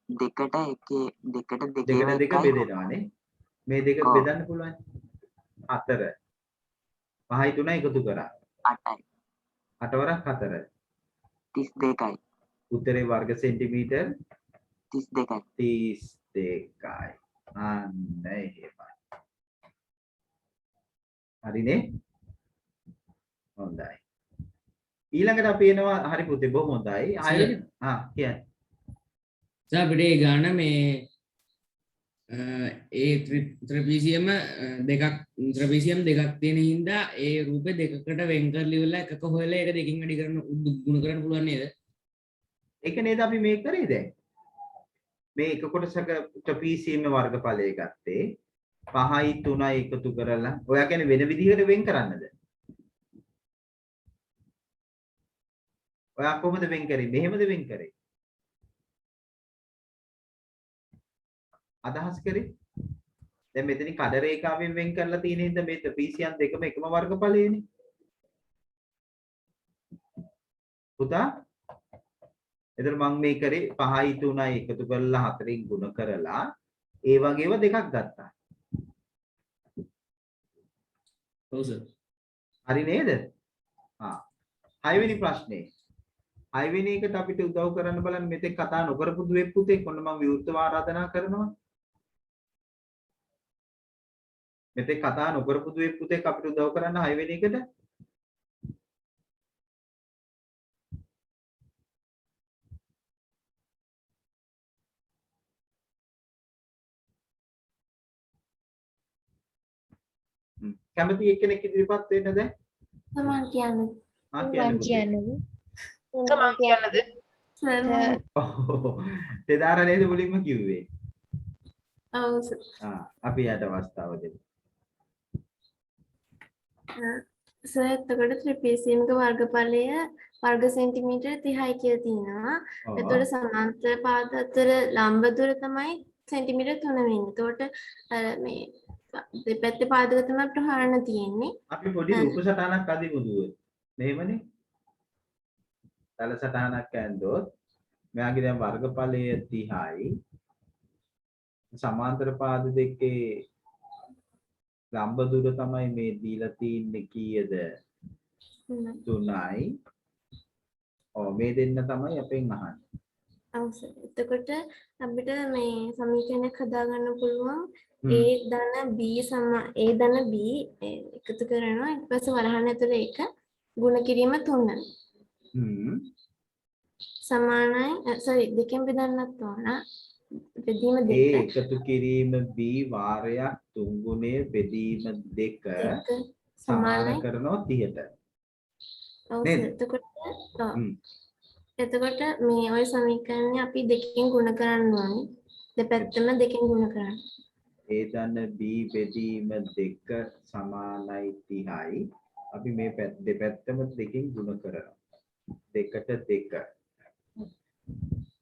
දෙකට දෙක බෙදෙනවානේ. මේ දෙක බෙදන්න පුළුවන්. 4. 5යි 3යි එකතු කරා 8යි 8 වරක් 4 32යි උත්තරේ වර්ග සෙන්ටිමීටර් 32යි 32යි. අන්න එහෙමයි. හරිනේ? හොඳයි. ඊළඟට අපි එනවා හරි පුතේ බොහොම හොඳයි. ආයෙ කියන්න. අපිට ඒ ගාන මේ ඒ ත්‍රිපිසියම දෙකක් ත්‍රිපිසියම් දෙකක් තියෙන හින්දා ඒ රූපේ දෙකකට වෙන් කරලා ඉවරලා එකක හොයලා ඒක දෙකින් වැඩි කරන ගුණ කරන්න පුළුවන් නේද? ඒක නේද අපි මේ කරේ දැන්. මේ එක කොටසක ත්‍රිපිසියම වර්ගඵලය ගත්තේ 5යි 3යි එකතු කරලා ඔයා කියන්නේ වෙන විදිහකට වෙන් කරන්නද? ඔයා කොහොමද වෙන් කරේ? මෙහෙමද වෙන් කරේ? අදහස් කරේ? දැන් මෙතන කඩ රේඛාවෙන් වෙන් කරලා තියෙන හින්දා මේ ත්‍රිපිසියන් දෙකම එකම වර්ගඵලයේනේ. පුතා එතන මම මේ කරේ 5යි 3යි එකතු කරලා 4න් ගුණ කරලා ඒ වගේව දෙකක් ගත්තා. ඔව් සර්. හරි නේද? හයවෙනි ප්‍රශ්නේ. හයවෙනි එකට අපිට උදව් කරන්න බලන්න මෙතෙක් කතා නොකරපු දුවෙක් පුතේ කොන්න මම විවෘතව ආරාධනා කරනවා. මෙතෙක් කතා නොකරපු දුවෙක් පුතේ අපිට උදව් කරන්න හයවෙනි එකට. කැමති එක්කෙනෙක් ඉදිරිපත් වෙන්න දැන්? තමන් කියන්නේ. මං කියන්නද? තමන් කියන්නද? තෙදාර නේද මුලින්ම කිව්වේ? ඔව් අපි යට අවස්ථාව දෙමු. සර් එතකොට ත්‍රිපිසියමක වර්ගඵලය වර්ග සෙන්ටිමීටර් 30යි කියලා තියෙනවා. එතකොට සමාන්තර පාද අතර ලම්බ දුර තමයි සෙන්ටිමීටර් 3 වෙන්නේ. එතකොට මේ දෙපැත්තේ පාදක තමයි ප්‍රහාරණ තියෙන්නේ. අපි පොඩි රූප සටහනක් අදිමු දුවේ. මෙහෙමනේ. තල සටහනක් ඇන්දොත් මෙයාගේ දැන් වර්ගඵලය 30යි. සමාන්තර පාද දෙකේ ලම්බ දුර තමයි මේ දීලා තින්නේ කීයද? 3යි. මේ දෙන්න තමයි අපෙන් අහන්නේ. ඔව් සර්. එතකොට අපිට මේ සමීකරණයක් හදාගන්න පුළුවන් A ධන B A ධන B එකතු කරනවා ඊට පස්සේ වරහන් ඇතුලේ එක ගුණ කිරීම 3 සමානයි දෙකෙන් බෙදන්නත් ඕන බෙදීම දෙක එකතු කිරීම B වාරයක් 3 ගුණය බෙදීම 2 සමාන කරනවා 30ට. ඔව් සර්. එතකොට මේ ওই සමීකරණය අපි දෙකෙන් ගුණ කරන්න ඕනේ. දෙපැත්තම දෙකෙන් ගුණ කරන්න. A ධන B බෙදීම 2 සමානයි 30යි. අපි මේ දෙපැත්තම දෙකෙන් ගුණ කරනවා. 2ට 2.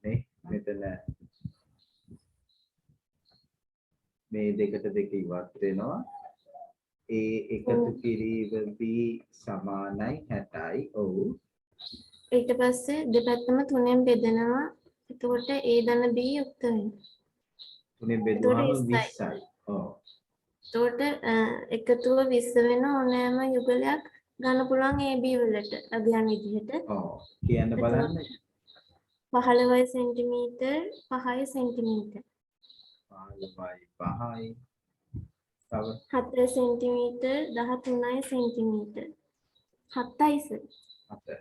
නේ මෙතන මේ 2ට 2 ඉවත් වෙනවා. A එකතු කිරීම B සමානයි 60යි. ඔව්. ඊට පස්සේ දෙපැත්තම 3ෙන් බෙදනවා. එතකොට A ධන B යුක්ත වෙනවා. 3ෙන් බෙදුවාම 20යි. ඔව්. එතකොට එකතුව 20 වෙන ඕනෑම යුගලයක් ගන්න පුළුවන් AB වලට අධ්‍යයන විදිහට. ඔව්. කියන්න බලන්න. 15 සෙන්ටිමීටර් 5 සෙන්ටිමීටර්. 15යි 5යි. තව 4 සෙන්ටිමීටර් 13යි සෙන්ටිමීටර්. 7යි සර්. 7.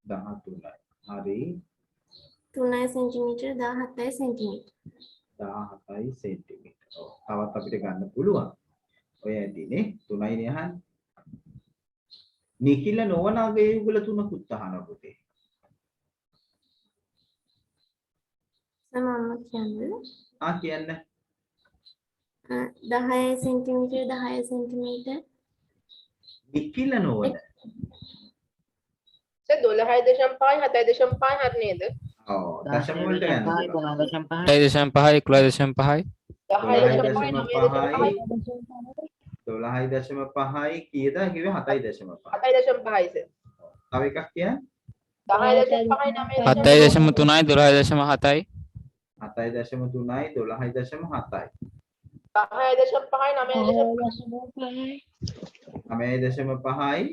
13යි. හරි. 3 සෙන්ටිමීටර් 17යි සෙන්ටිමීටර්. 17යි සෙන්ටිමීටර්. ඔව්. තවත් අපිට ගන්න පුළුවන්. ඔය ඇදිනේ 3යිනේ අහන්නේ. නිකිල නොවන අගේ යුගල තුනකුත් අහනවා පුතේ. සමම කියන්නේ කියන්න. 10 සෙන්ටිමීටර් 10 සෙන්ටිමීටර්. නිකිල නොවන 12.5 7.5 හරි නේද? ඔව් දශම වලට යන්න. 10.5 11.5 12.5යි කීයද කිව්වේ 7.5. 7.5යි සර්. තව එකක් කියන්න. 10.5යි 7.3යි 12.7යි 7.3යි 12.7යි 10.5යි 9.5යි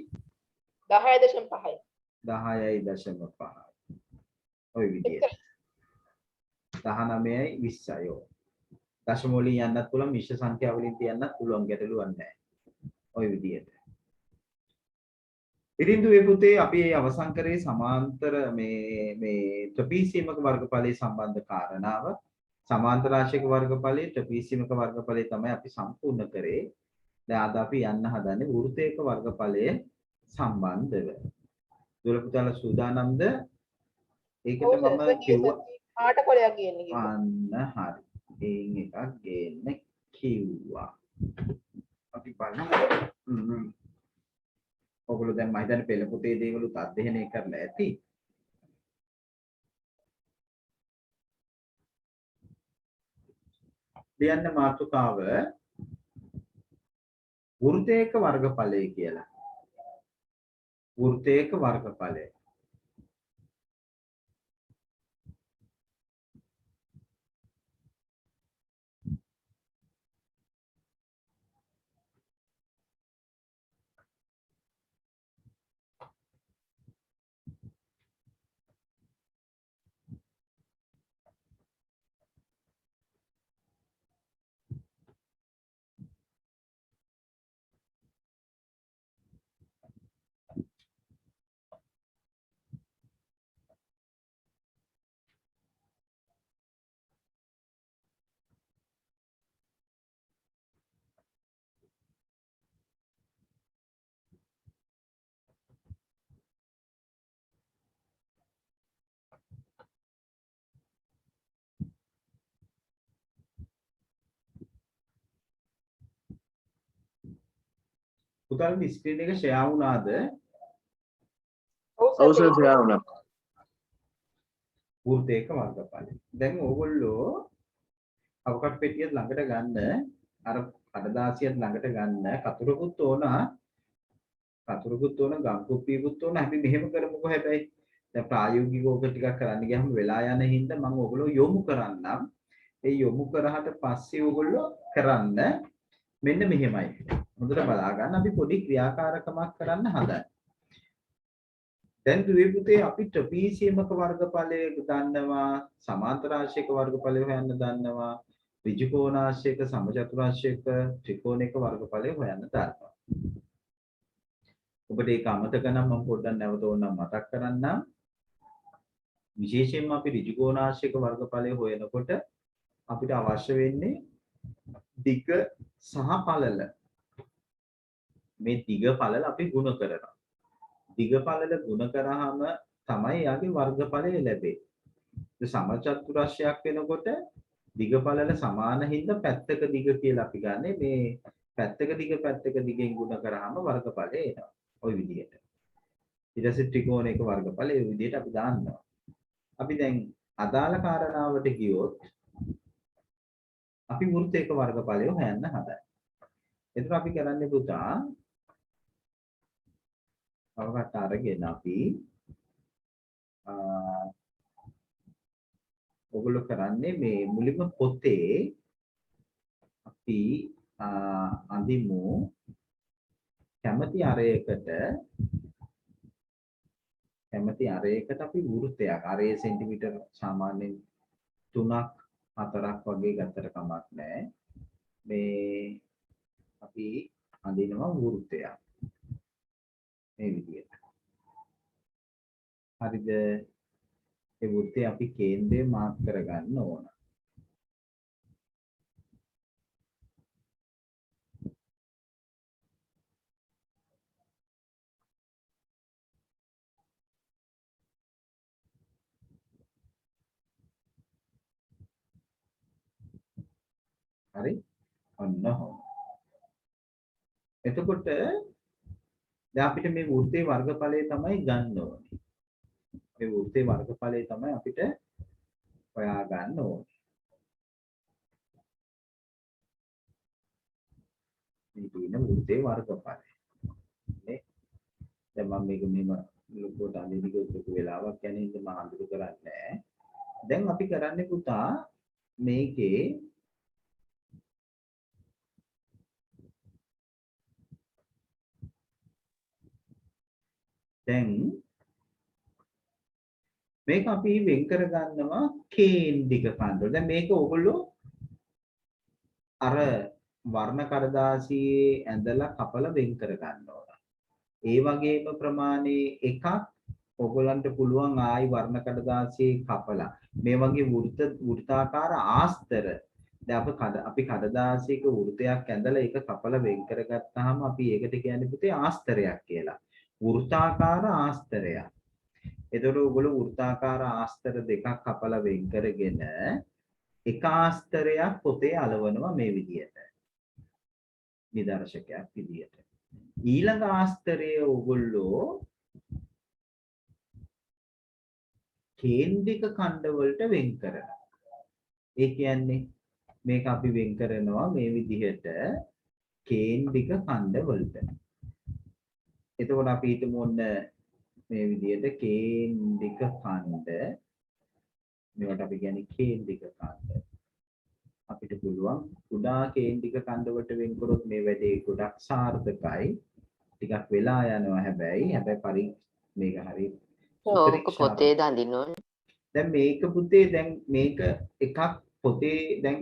9.5යි 10.5යි 10.5යි ඔය විදිහට 19යි 20යි ඔය දශම වලින් යන්නත් පුළුවන් මිශ්‍ර සංඛ්‍යා වලින් තියන්නත් පුළුවන් ගැටලුවක් නැහැ ඔය විදිහට ඉතින් දුවේ පුතේ අපි අවසන් කරේ සමාන්තර මේ ත්‍රිපිසීමක වර්ගඵලයේ සම්බන්ධ කාරණාව සමාන්තර රාශියක වර්ගඵලයේ ත්‍රිපිසීමක වර්ගඵලයේ තමයි අපි සම්පූර්ණ කරේ දැන් අද අපි යන්න හදන්නේ වෘත්තයක වර්ගඵලයේ සම්බන්ධව දුවල පුතාලා සූදානම්ද ඒකට මම කිව්වා ආට කොලයක් ගේන්න කිව්වා අන්න හරි එයින් එකක් ගේන්න කිව්වා අපි බලමු ඔගොල්ලෝ දැන් මම හිතන්නේ පෙළ පොතේ දේවලුත් අධ්‍යයනය කරලා ඇති. ලියන්න මාතෘකාව වෘත්තයක වර්ගඵලය කියලා. වෘත්තයක වර්ගඵලය. පුතාලගේ ස්ක්‍රීන් එක ෂෙයා වුණාද? ඔව් සර් ෂෙයා වුණා. වෘත්තයක වර්ගඵලය. දැන් ඕගොල්ලෝ අවකට පෙට්ටිය ළඟට ගන්න අර කඩදාසියත් ළඟට ගන්න කතුරකුත් ඕන ගම් කුප්පියකුත් ඕන අපි මෙහෙම කරමුකෝ හැබැයි දැන් ප්‍රායෝගිකව ඔක ටිකක් කරන්න ගියාම වෙලා යන හින්දා මම ඕගොල්ලෝ යොමු කරන්නම් ඒ යොමු කරාට පස්සේ ඕගොල්ලෝ කරන්න මෙන්න මෙහෙමයි හොඳට බලා ගන්න අපි පොඩි ක්‍රියාකාරකමක් කරන්න හදන්නේ දැන් දුවේ පුතේ අපි ට්‍රපීසියමක වර්ගඵලය දන්නවා සමාන්තර රාශියක වර්ගඵලය හොයන්න දන්නවා ඍජු කෝණාශ්‍රයක සමචතුරාශ්‍රයක ත්‍රිකෝණයක වර්ගඵලය හොයන්න දන්නවා ඔබට ඒක අමතක නම් මම පොඩ්ඩක් නැවත ඕනනම් මතක් කරන්නම් විශේෂයෙන්ම අපි ඍජු කෝණාශ්‍රයක වර්ගඵලය හොයනකොට අපිට අවශ්‍ය වෙන්නේ දිග සහ පළල මේ දිග පළල අපි ගුණ කරනවා දිග පළල ගුණ කරාම තමයි යාගේ වර්ගඵලය ලැබෙන්නේ සමචතුරාශ්‍රයක් වෙනකොට දිග පළල සමාන හින්දා පැත්තක දිග කියලා අපි ගන්නෙ මේ පැත්තක දිගෙන් ගුණ කරාම වර්ගඵලය එනවා ওই විදිහට ඊට පස්සේ ත්‍රිකෝණයක වර්ගඵලය ඒ විදිහට අපි දාන්නවා අපි දැන් අදාළ කාරණාවට ගියොත් අපි වෘත්තයක වර්ගඵලය හොයන්න හදයි එතකොට අපි කරන්නේ පුතා අවකට අරගෙන අපි ඔගොල්ලෝ කරන්නේ මේ මුලින්ම පොතේ අපි අඳිමු කැමැති අරයකට අපි වෘත්තයක් අරේ සෙන්ටිමීටර් සාමාන්‍යයෙන් 3ක් 4ක් වගේ ගත්තට කමක් නැහැ මේ අපි අඳිනවා වෘත්තයක් මේ විදිහට හරිද ඒ වෘත්තය අපි කේන්ද්‍රය මාක් කරගන්න ඕන හරි ඔන්න හොම එතකොට දැන් අපිට මේ වෘත්තයේ වර්ගඵලය තමයි ගන්න ඕනේ. මේ වෘත්තයේ වර්ගඵලය තමයි අපිට හොයා ගන්න ඕනේ. මේ තියෙන වෘත්තයේ වර්ගඵලය. නේ? දැන් මම මේක මෙහෙම ලොකුවට අඳින්න ගියොත් ලොකු වෙලාවක් යන හින්දා මම අඳුර කරන්නේ නැහැ. දැන් අපි කරන්නේ පුතා මේකේ දැන් මේක අපි වෙන් කර ගන්නවා කේන්ද්‍රික කන්ද. දැන් මේක ඕගොල්ලෝ අර වර්ණ කඩදාසියේ ඇඳලා කපලා වෙන් කර ගන්න ඕන. ඒ වගේම ප්‍රමාණයේ එකක් ඔයගලන්ට පුළුවන් ආයි වර්ණ කඩදාසියේ කපලා මේ වගේ වෘත්තාකාර ආස්තර දැන් අපි කඩදාසියක වෘතයක් ඇඳලා ඒක කපලා වෙන් කරගත්තාම අපි ඒකට කියන්නේ පුතේ ආස්තරයක් කියලා. වෘත්තාකාර ආස්තරයක්. එතකොට ඔයගොල්ලෝ වෘත්තාකාර ආස්තර දෙකක් කපලා වෙන් කරගෙන එක ආස්තරයක් පොතේ අලවනවා මේ විදියට. නිදර්ශකයක් විදියට. ඊළඟ ආස්තරයේ ඔයගොල්ලෝ කේන්ද්‍රික ඛණ්ඩ වලට වෙන් කරනවා. ඒ කියන්නේ මේක අපි වෙන් කරනවා මේ විදිහට කේන්ද්‍රික ඛණ්ඩ වලට. එතකොට අපි හිතමු ඔන්න මේ විදිහට කේන්ද්‍රික ඛණ්ඩ මේවට අපි කියන්නේ කේන්ද්‍රික ඛණ්ඩ. අපිට පුළුවන් කුඩා කේන්ද්‍රික ඛණ්ඩ වලට වෙන් කරොත් මේ වැඩේ ගොඩක් සාර්ථකයි. ටිකක් වෙලා යනවා හැබැයි මේක හරි ඕක පොතේ දඳින්න ඕනේ. දැන් මේක පුතේ දැන් මේක එකක් පොතේ දැන්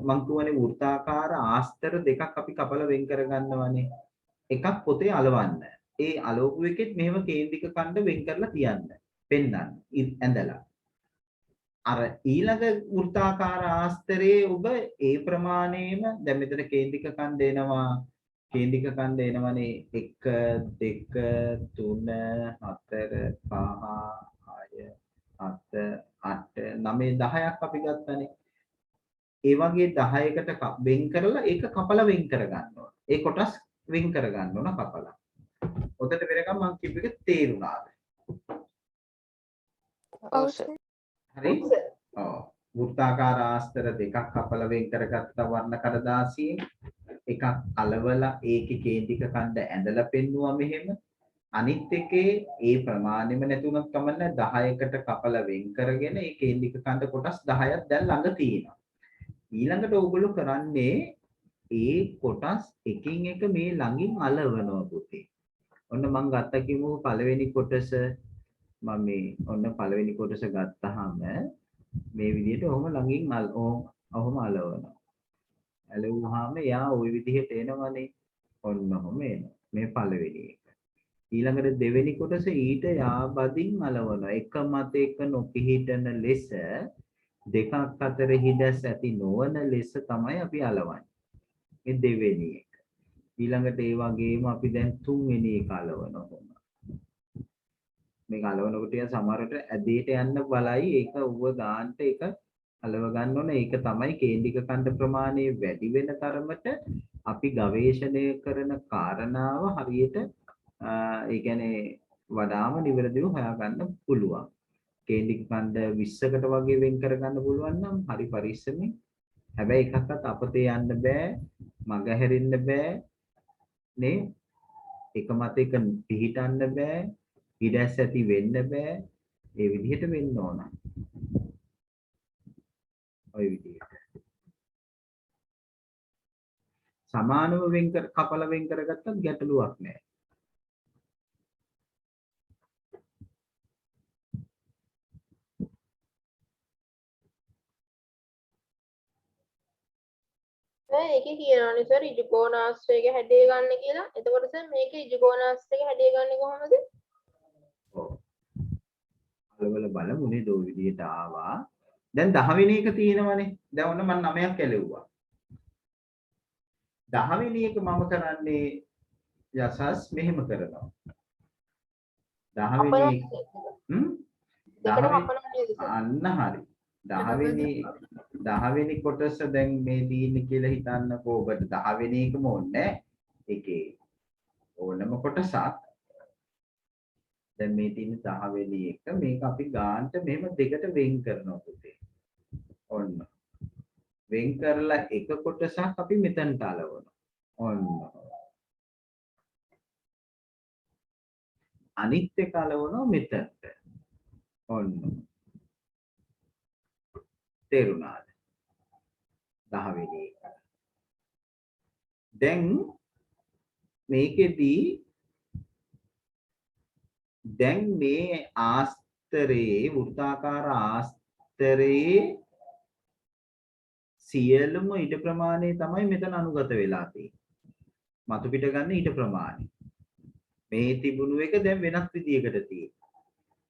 මං කියවනේ වෘත්තාකාර ආස්තර දෙකක් අපි කපලා වෙන් කර ගන්නවානේ. එකක් පොතේ අලවන්න. ඒ අලවපු එකෙත් මෙහෙම කේන්ද්‍රික ඛණ්ඩ වෙන් කරලා තියන්න. පෙන්නන්න. ඇඳලා. අර ඊළඟ වෘත්තාකාර ආස්තරයේ ඔබ ඒ ප්‍රමාණයෙම දැන් මෙතන කේන්ද්‍රික ඛණ්ඩ එනවා. කේන්ද්‍රික ඛණ්ඩ එනවනේ 1 2 3 4 5 6 7 8 9 10ක් අපි ගත්තනේ. ඒ වගේ 10කට වෙන් කරලා ඒක කපලා වෙන් කර ගන්න ඕන. ඒ කොටස් වෙන් කර ගන්න ඕන කපලා. ඔතට වෙනකම් මම කිව්ව එක තේරුණාද? ඔව් සර්. හරි? ඔව්. වෘත්තාකාර ආස්තර දෙකක් කපලා වෙන් කරගත්ත වර්ණ කඩදාසියෙන් එකක් අලවලා ඒකේ කේන්ද්‍රික ඛණ්ඩ ඇඳලා පෙන්නුවා මෙහෙම. අනිත් එකේ ඒ ප්‍රමාණෙම නැතුණත් කමන්නේ 10කට කපලා වෙන් කරගෙන ඒ කේන්ද්‍රික ඛණ්ඩ කොටස් 10ක් දැන් ළඟ තියෙනවා. ඊළඟට ඕගොල්ලෝ කරන්නේ ඒ කොටස් එකින් එක මේ ළඟින් අලවනවා පුතේ. ඔන්න මම ගත්ත කිමු පළවෙනි කොටස මම මේ ඔන්න පළවෙනි කොටස ගත්තාම මේ විදිහට ඔහොම ළඟින් ඔහොම අලවනවා. ඇලවුවාම යා ওই විදිහට එනවනේ. ඔන්න ඔහොම එනවා. මේ පළවෙනි එක. ඊළඟට දෙවෙනි කොටස ඊට යාබදින් අලවනවා. එක මත එක නොපිහිටන ලෙස දෙකක් අතර හිඩැස් ඇති නොවන ලෙස තමයි අපි අලවන්නේ. මේ දෙවෙනි එක. ඊළඟට ඒ වගේම අපි දැන් තුන්වෙනි එක අලවනවා. මේක අලවනකොට සමහරට ඇදේට යන්න බලයි ඒක ඌව ගන්නට ඒක අලව ගන්න ඕනේ. ඒක තමයි කේන්ද්‍රික ඛණ්ඩ ප්‍රමාණය වැඩි වෙන තරමට අපි ගවේෂණය කරන කාරණාව හරියට ඒ කියන්නේ වඩාම නිවැරදිව හොයාගන්න පුළුවන්. කේන්ද්‍රික ඛණ්ඩ 20කට වගේ වෙන් කරගන්න පුළුවන් නම් හරි පරිස්සමෙන්. හැබැයි එකක්වත් අපතේ යන්න බෑ, මග හැරෙන්න බෑ නේ. එක මත එක පිහිටන්න බෑ, හිඩැස් ඇති වෙන්න බෑ. ඒ විදිහට වෙන්න ඕන. ඔය විදිහට. සමානව කපලා වෙන් කරගත්තත් ගැටලුවක් නෑ. ඒකේ කියනවානේ සර් ඍජු කෝණාශ්‍රයක හැඩය ගන්න කියලා. එතකොට සර් මේකේ ඍජු කෝණාශ්‍රයක හැඩය ගන්නේ කොහොමද? ඔව්. අලවල බලමු නේද ඔය විදිහට ආවා. දැන් 10 වෙනි එක තියෙනවනේ. දැන් ඔන්න මම 9ක් ඇලෙව්වා. 10 වෙනි එක මම කරන්නේ යසස් මෙහෙම කරනවා. 10 වෙනි අන්න හරි. 10 වෙනි කොටස දැන් මේ දීන්නේ කියලා හිතන්නකෝ. ඔබට 10 වෙනි එකම ඕනේ. ඒකේ ඕනම කොටසක්. දැන් මේ තියෙන 10 වෙනි එක මේක අපි ගානට මෙහෙම දෙකට වෙන් කරනවා පුතේ. ඔන්න. වෙන් කරලා එක කොටසක් අපි මෙතනට අලවනවා. ඔන්න. අනිත් එක අලවනවා මෙතනට. ඔන්න. තේරුණාද? 10 වෙනි එක. දැන් මේකෙදී දැන් මේ ආස්තරේ වෘත්තාකාර ආස්තරේ සියලුම ඊට ප්‍රමාණය තමයි මෙතන අනුගත වෙලා තියෙන්නේ. මතු පිට ගන්න ඊට ප්‍රමාණය. මේ තිබුණු එක දැන් වෙනස් විදියකට තියෙනවා.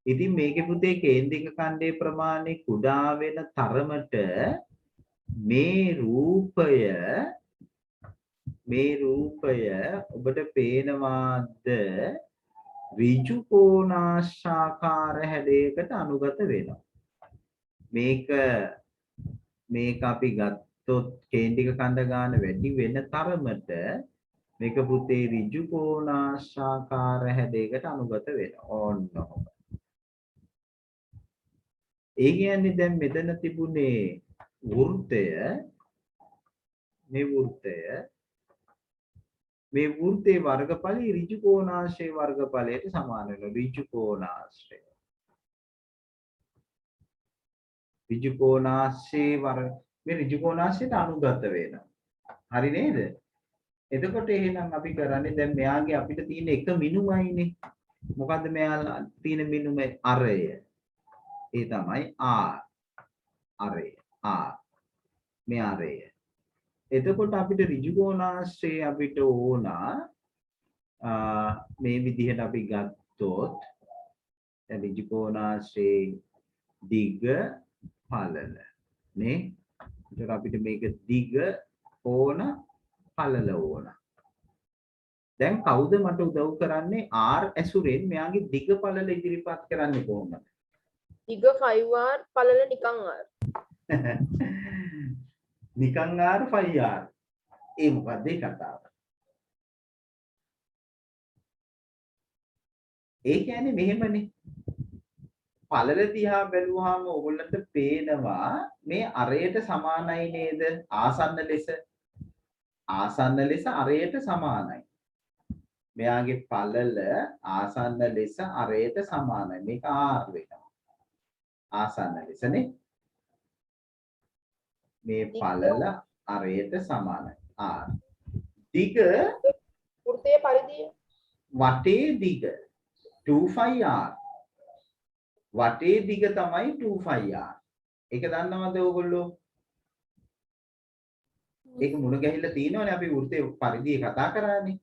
ඉතින් මේකේ පුතේ කේන්ද්‍රික ඛණ්ඩයේ ප්‍රමාණය කුඩා වෙන තරමට මේ රූපය ඔබට පේනවාද ඍජු කෝණාශාකාර හැඩයකට අනුගත වෙනවා. මේක අපි ගත්තොත් කේන්ද්‍රික ඛණ්ඩ ගාන වැඩි වෙන තරමට මේක පුතේ ඍජු කෝණාශාකාර හැඩයකට අනුගත වෙනවා. ඕන්න ඔහොම. ඒ කියන්නේ දැන් මෙතන තිබුණේ වෘත්තය මේ වෘත්තේ වර්ගඵලය ඍජු කෝණාශ්‍රය වර්ගඵලයට සමාන වෙනවා. ඍජු කෝණාශ්‍රය මේ ඍජු කෝණාශ්‍රයට අනුගත වෙනවා. හරි නේද? එතකොට එහෙනම් අපි කරන්නේ දැන් මෙයාගේ අපිට තියෙන එක මිනුමයිනේ. මොකද්ද මෙයා තියෙන මිනුම? අරය. ඒ තමයි R. අරය. R. මේ අරය. එතකොට අපිට ඍජු කෝණාශ්‍රය අපිට ඕන මේ විදිහට අපි ගත්තොත් ඍජු කෝණාශ්‍රයේ දිග පළල නේ. එතකොට අපිට මේක දිග ඕන පළල ඕන. දැන් කවුද මට උදව් කරන්නේ R ඇසුරෙන් මෙයාගේ දිග පළල ඉදිරිපත් කරන්නේ කොහොමද? දිග 5R පළල නිකන් R. නිකන් R 5R. ඒ මොකද්ද ඒ කතාව? ඒ කියන්නේ මෙහෙමනේ. පළල දිහා බැලුවාම ඕගොල්ලන්ට පේනවා මේ අරයට සමානයි නේද? ආසන්න ලෙස අරයට සමානයි. මෙයාගේ පළල ආසන්න ලෙස අරයට සමානයි. මේක R වෙනවා. ආසන්න ලෙසනේ. මේ පළල අරයට සමානයි. R. දිග වෘත්තයේ පරිධිය වටේ දිග 2πr. වටේ දිග තමයි 2πr. ඒක දන්නවද ඔයගොල්ලෝ? ඒක මුණ ගැහිලා තියෙනවනේ අපි වෘත්තයේ පරිධිය කතා කරානේ.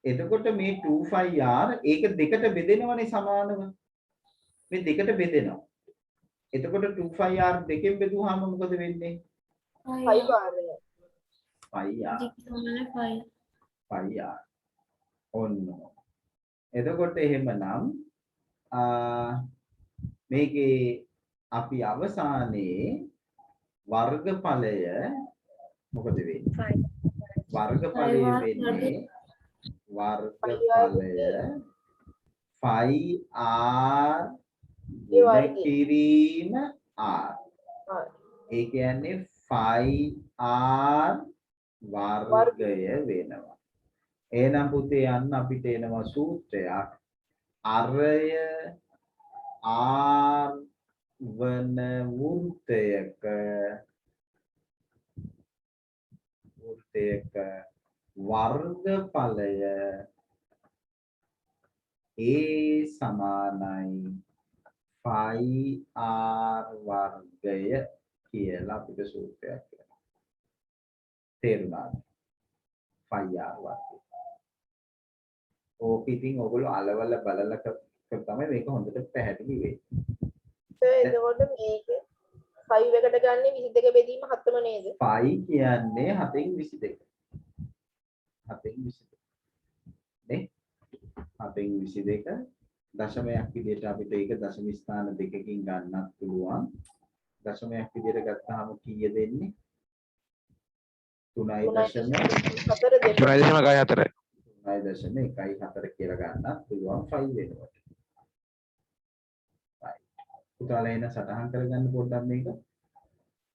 එතකොට මේ 2πr ඒක දෙකට බෙදෙනවනේ සමානව. මේ දෙකට බෙදෙනවා. එතකොට 2πr දෙකෙන් බෙදුවාම මොකද වෙන්නේ? 5R. 5R. ඔන්න. එතකොට එහෙමනම් මේකේ අපි අවසානයේ වර්ගඵලය මොකද වෙන්නේ? වර්ගඵලය වෙන්නේ වර්ගඵලය 5R ගුණ කිරීම R. ඒ කියන්නේ 5R වර්ගය වෙනවා. එහෙනම් පුතේ යන්න අපිට එනවා සූත්‍රයක්. අරය R වන වෘත්තයක වර්ගඵලය A සමානයි 5R වර්ගය කියලා අපිට සූත්‍රයක් කියනවා. තේරුණාද? 5R වර්ගය. ඕක ඉතින් ඔයගොල්ලෝ අලවල බලලා තමයි මේක හොඳට පැහැදිලි වෙන්නේ. එතකොට මේක 5 එකට ගන්නේ 22 බෙදීම 7ම නේද? 5 කියන්නේ 7න් 22. 7න් 22. නේ? 7න් 22 දශමයක් විදිහට අපිට ඒක දශම ස්ථාන දෙකකින් ගන්නත් පුළුවන්. දශමයක් විදිහට ගත්තාම කීය දෙන්නේ? 3.14. 3.14 කියලා ගන්නත් පුළුවන් 5 වෙනකොට. පුතාලා එන සටහන් කරගන්න පොඩ්ඩක් මේක.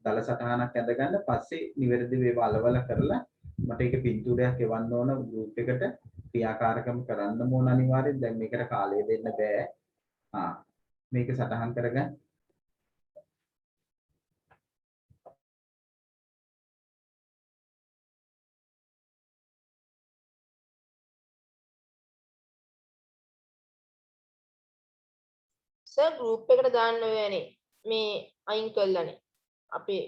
දල සටහනක් ඇඳගන්න පස්සේ නිවැරදි වේවා අලවල කරලා මට ඒක පින්තූරයක් එවන්න ඕන ගෲප් එකට ක්‍රියාකාරකම් කරන්න ඕන අනිවාර්යෙන්. දැන් මේකට කාලය දෙන්න බෑ. මේක සටහන් කරගන්න. සර් ගෲප් එකට දාන්න වෙන්නේ මේ අයින් කළානේ අපේ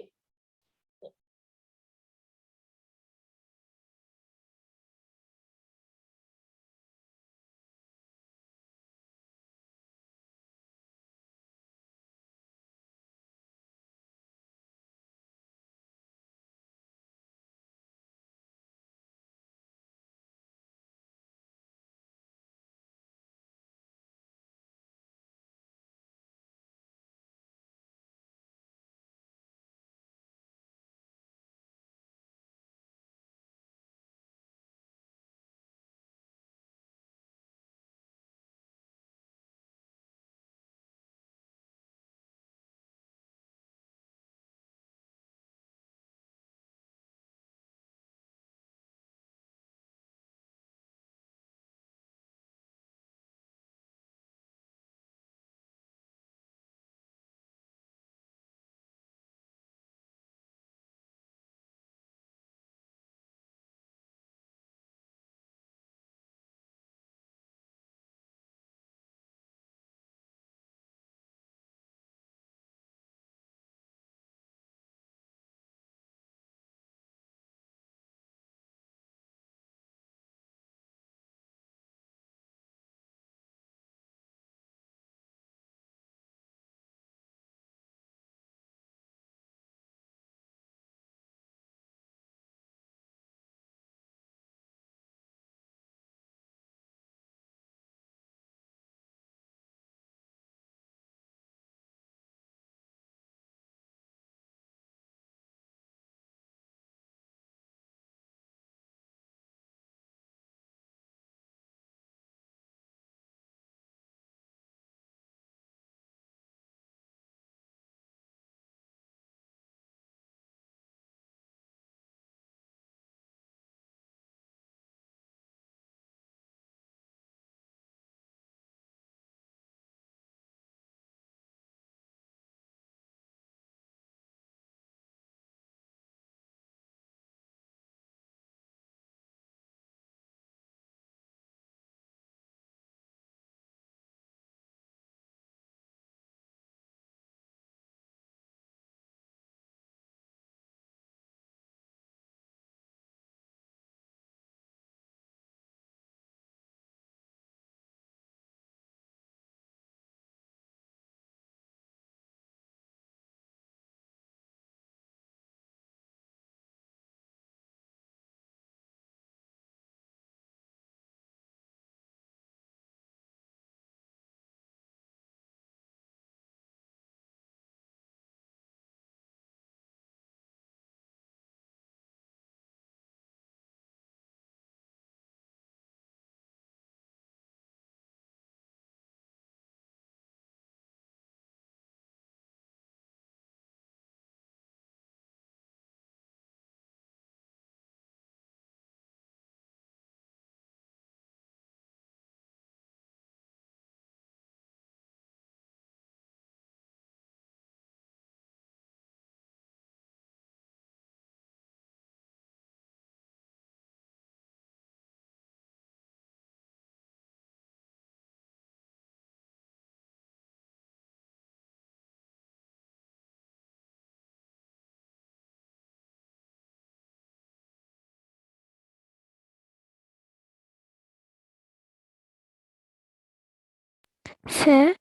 සර්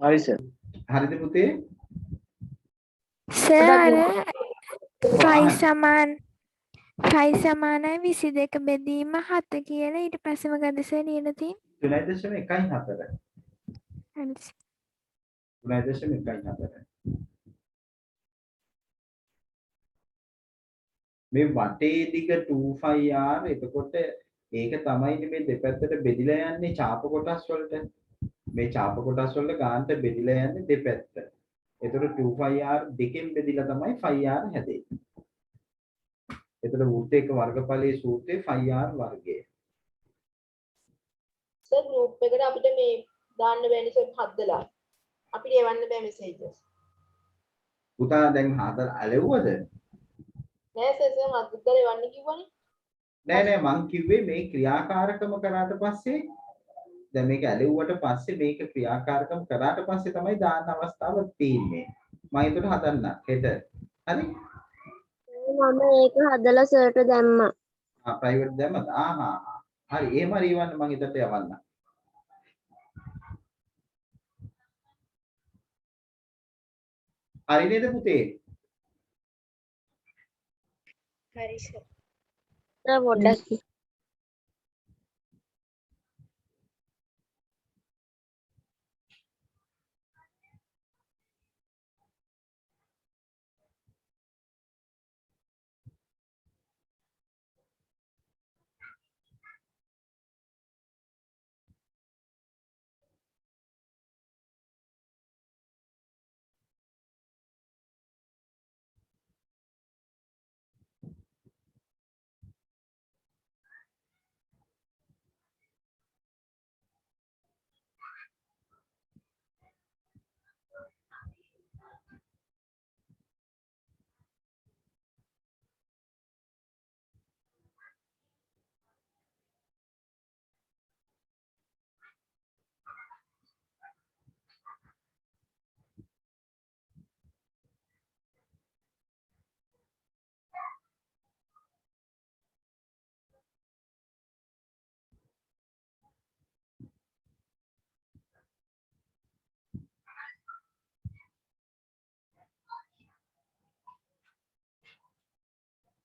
හරි සර්. හරිද පුතේ? සර් අර 5 සමානයි 22 බෙදීම 7 කියලා ඊට පස්සේ මොකද සර් ලියලා තියෙන්නේ? 3.14. හරි. 3.14. මේ වටේ දිග 2πr එතකොට ඒක තමයි මේ දෙපැත්තට බෙදිලා යන්නේ ඡාප කොටස් වලට. මේ ඡාප කොටස් වල ගානට බෙදිලා යන්නේ දෙපැත්ත. එතකොට 2πr දෙකෙන් බෙදිලා තමයි 5r හැදෙන්නේ. එතකොට වෘත්තයක වර්ගඵලයේ සූත්‍රය 5r වර්ගය. සර් ගෲප් එකට අපිට මේ දාන්න බෑනේ සර් හදලා. අපිට එවන්න බෑ මෙසේජස්. පුතා දැන් හදලා ඇලෙව්වද? නෑ සර් හදලා එවන්න කිව්වනේ. නෑ මං කිව්වේ මේ ක්‍රියාකාරකම කරාට පස්සේ දැන් මේක ඇලෙව්වට පස්සේ මේක ක්‍රියාකාරකම් කරාට පස්සේ තමයි දාන්න අවස්ථාව තියෙන්නේ. මම ඒකට හදන්න හෙට. හරි? මම ඒක හදලා සර්ට දැම්මා. ප්‍රයිවට් දැම්මද? හරි. එහෙම හරි ඉවන්න මම ඊටට යවන්න. හරි නේද පුතේ? හරි සර්. පොඩ්ඩක්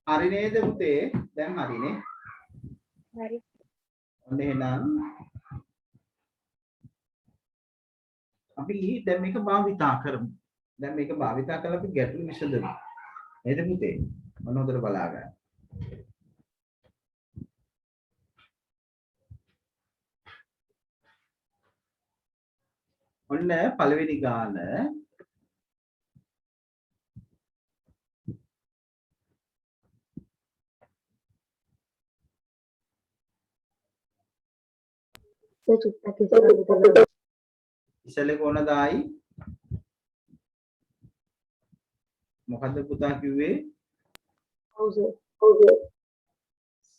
හරි නේද පුතේ? දැන් හරිනේ. හරි. ඔන්න එහෙනම් අපි දැන් මේක භාවිතා කරමු. දැන් මේක භාවිතා කරලා අපි ගැටලු විසඳමු. නේද පුතේ? මොන හොඳට බලා ගන්න. ඔන්න පළවෙනි ගාන ඉස්සෙල්ලේ කොහොමද ආයි? මොකද්ද පුතා කිව්වේ? ඔව් සර්.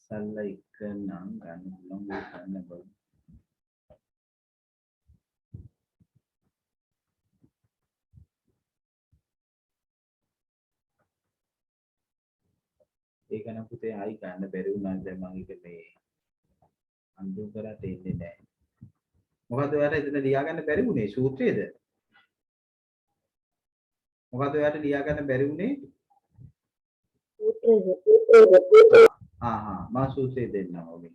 සල්ලා එක නම් ගන්න පුළුවන් ගන්න බෑ. ඒක නම් පුතේ ආයි ගන්න බැරි වුණා. දැන් මම ඒක මේ අන්දු කරලා තේන්නේ නැහැ. මොකද ඔයාලට එතන ලියා ගන්න බැරි වුණේ සූත්‍රයේද? මොකද ඔයාලට ලියා ගන්න බැරි වුණේ? සූත්‍රයේද? මම සූත්‍රය දෙන්නම් ඔබේ.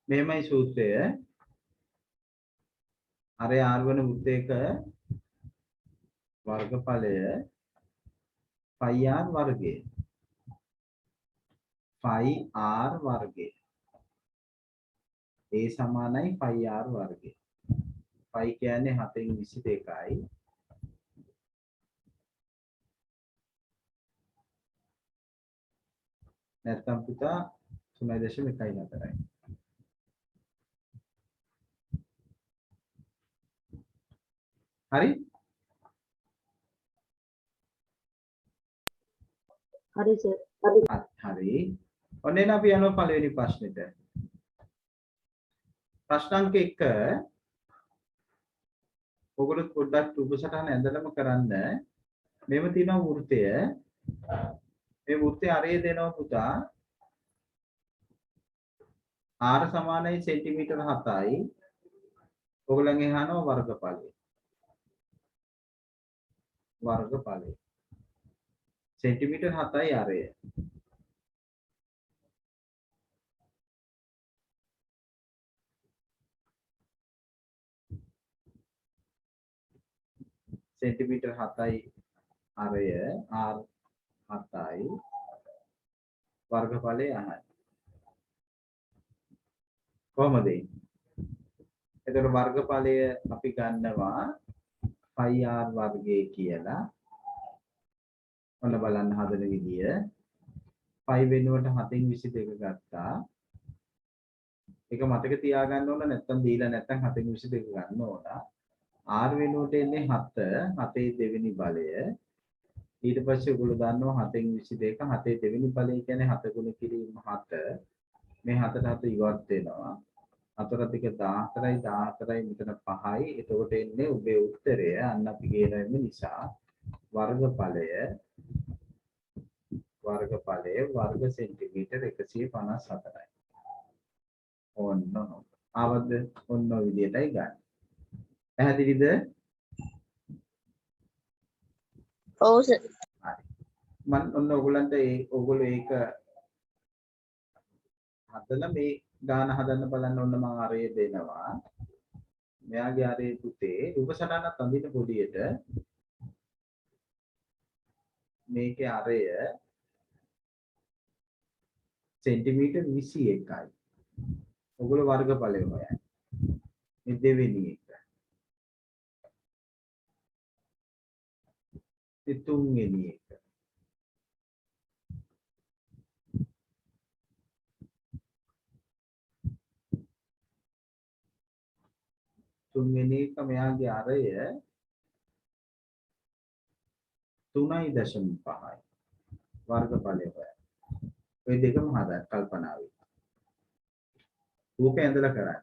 මෙහෙමයි සූත්‍රය. අර r වන වෘත්තයක වර්ගඵලය phi r වර්ගය. phi r වර්ගය. a සමානයි phi r වර්ගය. phi කියන්නේ 7න් 22යි. නැත්නම් පුතා 3.14යි. හරි? හරි සර්. හරි. ඔන්න එන අපි යනවා පළවෙනි ප්‍රශ්නෙට. ප්‍රශ්න අංක 1 ඔයගොල්ලෝ පොඩ්ඩක් උපසටහන ඇඳලම කරන්න. මෙහෙම තියෙනවා වෘත්තය. මේ වෘත්තය අරේ දෙනවා පුතා. r සමානයි සෙන්ටිමීටර 7යි. ඔයගොල්ලන්ගෙන් අහනවා වර්ගඵලය. වර්ගඵලය. सेंटीमीटर हाता ही आ रहे हैं. सेंटीमीटर हाता ही आ रहे हैं. आर हाता ही वर्गफल यहाँ කොහොමද? එතකොට වර්ගඵලය අපි ගන්නවා 5r වර්ගය කියලා ඔන්න බලන්න හදන විදිය 5 වෙනුවට 7න් 22 ගත්තා. ඒක මතක තියාගන්න ඕන නැත්නම් දීලා නැත්නම් 7න් 22 ගන්න ඕන. r වෙනුවට එන්නේ 7 7 දෙවෙනි බලය. ඊට පස්සේ ඔයගොල්ලෝ දන්නවා 7න් 22 7 දෙවෙනි බලය කියන්නේ 7 ගුණ කිරීම 7. මේ 7ට 7 ඉවත් වෙනවා. 4 ටික 14යි 14යි මෙතන 5යි. එතකොට එන්නේ ඔබේ උත්තරය අන්න අපි කියන නිසා වර්ගඵලය වර්ග සෙන්ටිමීටර් 154යි. ඔන්න ආවද ඔන්න ඔය විදිහටයි ගන්න. පැහැදිලිද? ඔව් සර්. හරි. මම ඔන්න ඔයගොල්ලන්ට ඔයගොල්ලෝ ඒක හදලා මේ ගාන හදන්න බලන්න ඔන්න මම අරේ දෙනවා. මෙයාගේ අරේ පුතේ රූපසටහනක් අඳින්න පොඩියට මේකේ අරය සෙන්ටිමීටර් 21යි. ඔයගොල්ලෝ වර්ගඵලය හොයන්න. මේ දෙවෙනි එක. මේ තුන්වෙනි එක. තුන්වෙනි එක මෙයාගේ අරය 3.5යි. වර්ගඵලය හොයන්න. ඔය දෙකම හදන්න කල්පනාවෙන්. රූපේ ඇඳලා කරන්න.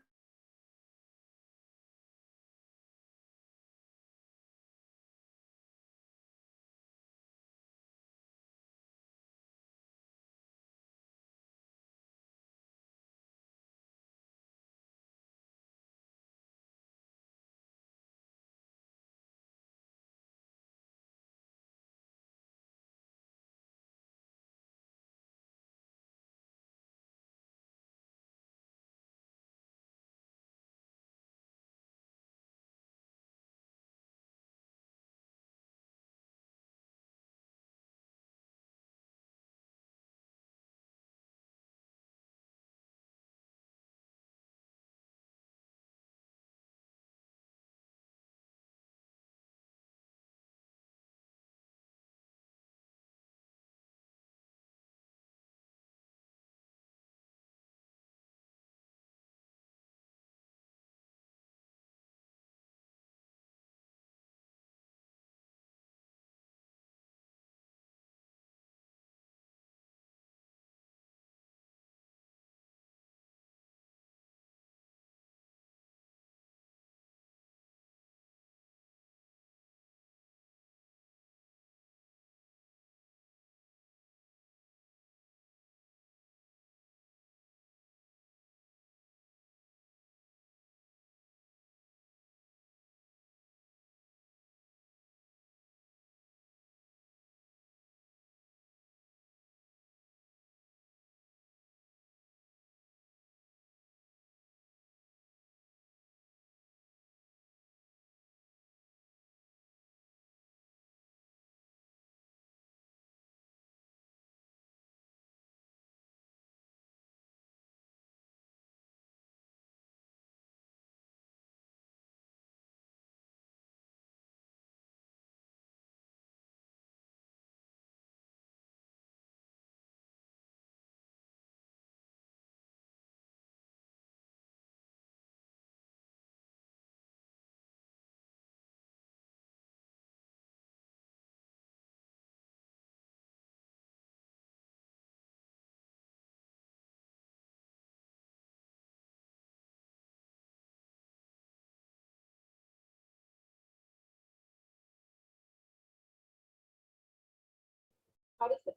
හරි සර්.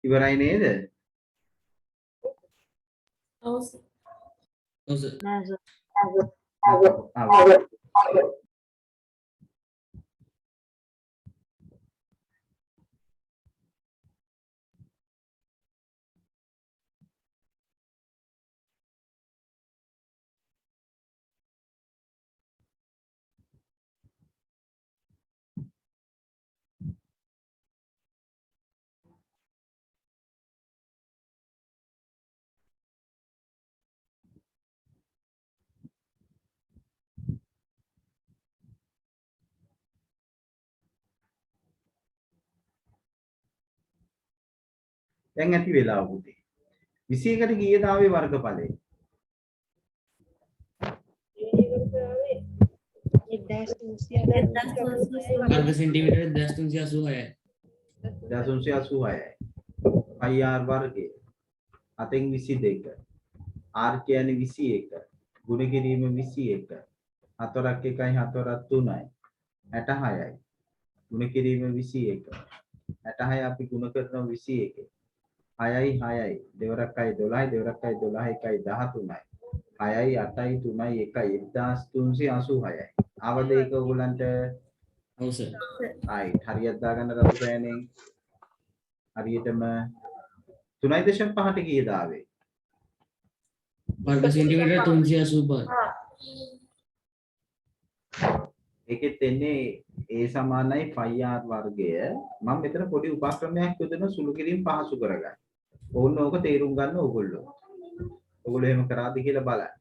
ඉවරයි නේද? ඔව් සර්. ඔව් සර්. නෑ සර්. දැන් ඇති වෙලාව පුතේ 21ට කීයද ආවේ වර්ගඵලය? 1386 වර්ග සෙන්ටිමීටර 1386යි. 1386යි. ir වර්ගය 722. r කියන්නේ 21. ගුණ කිරීම 21. 4ක් 1යි 4ක් 3යි. 66යි. ගුණ කිරීම 21. 66 අපි ගුණ කරනවා 21. 6යි 6යි. දෙවරක්යි 12යි දෙවරක්යි 12යි 1යි 13යි. 6යි 8යි 3යි 1යි 1386යි. ආවද ඒක ඔයගලන්ට? ඔව් සර්. right හරියට දාගන්න රතු පෑනෙන් හරියටම 3.5ට කීයද ආවේ? වර්ග සෙන්ටිමීටර 385. ඒකෙත් එන්නේ a සමානයි phi r වර්ගය. මම මෙතන පොඩි උපක්‍රමයක් යොදන සුළු කිරීම පහසු කරගන්න. ඕන්න ඕක තේරුම් ගන්න ඕගොල්ලෝ. ඔයගොල්ලෝ එහෙම කරාද කියලා බලන්න.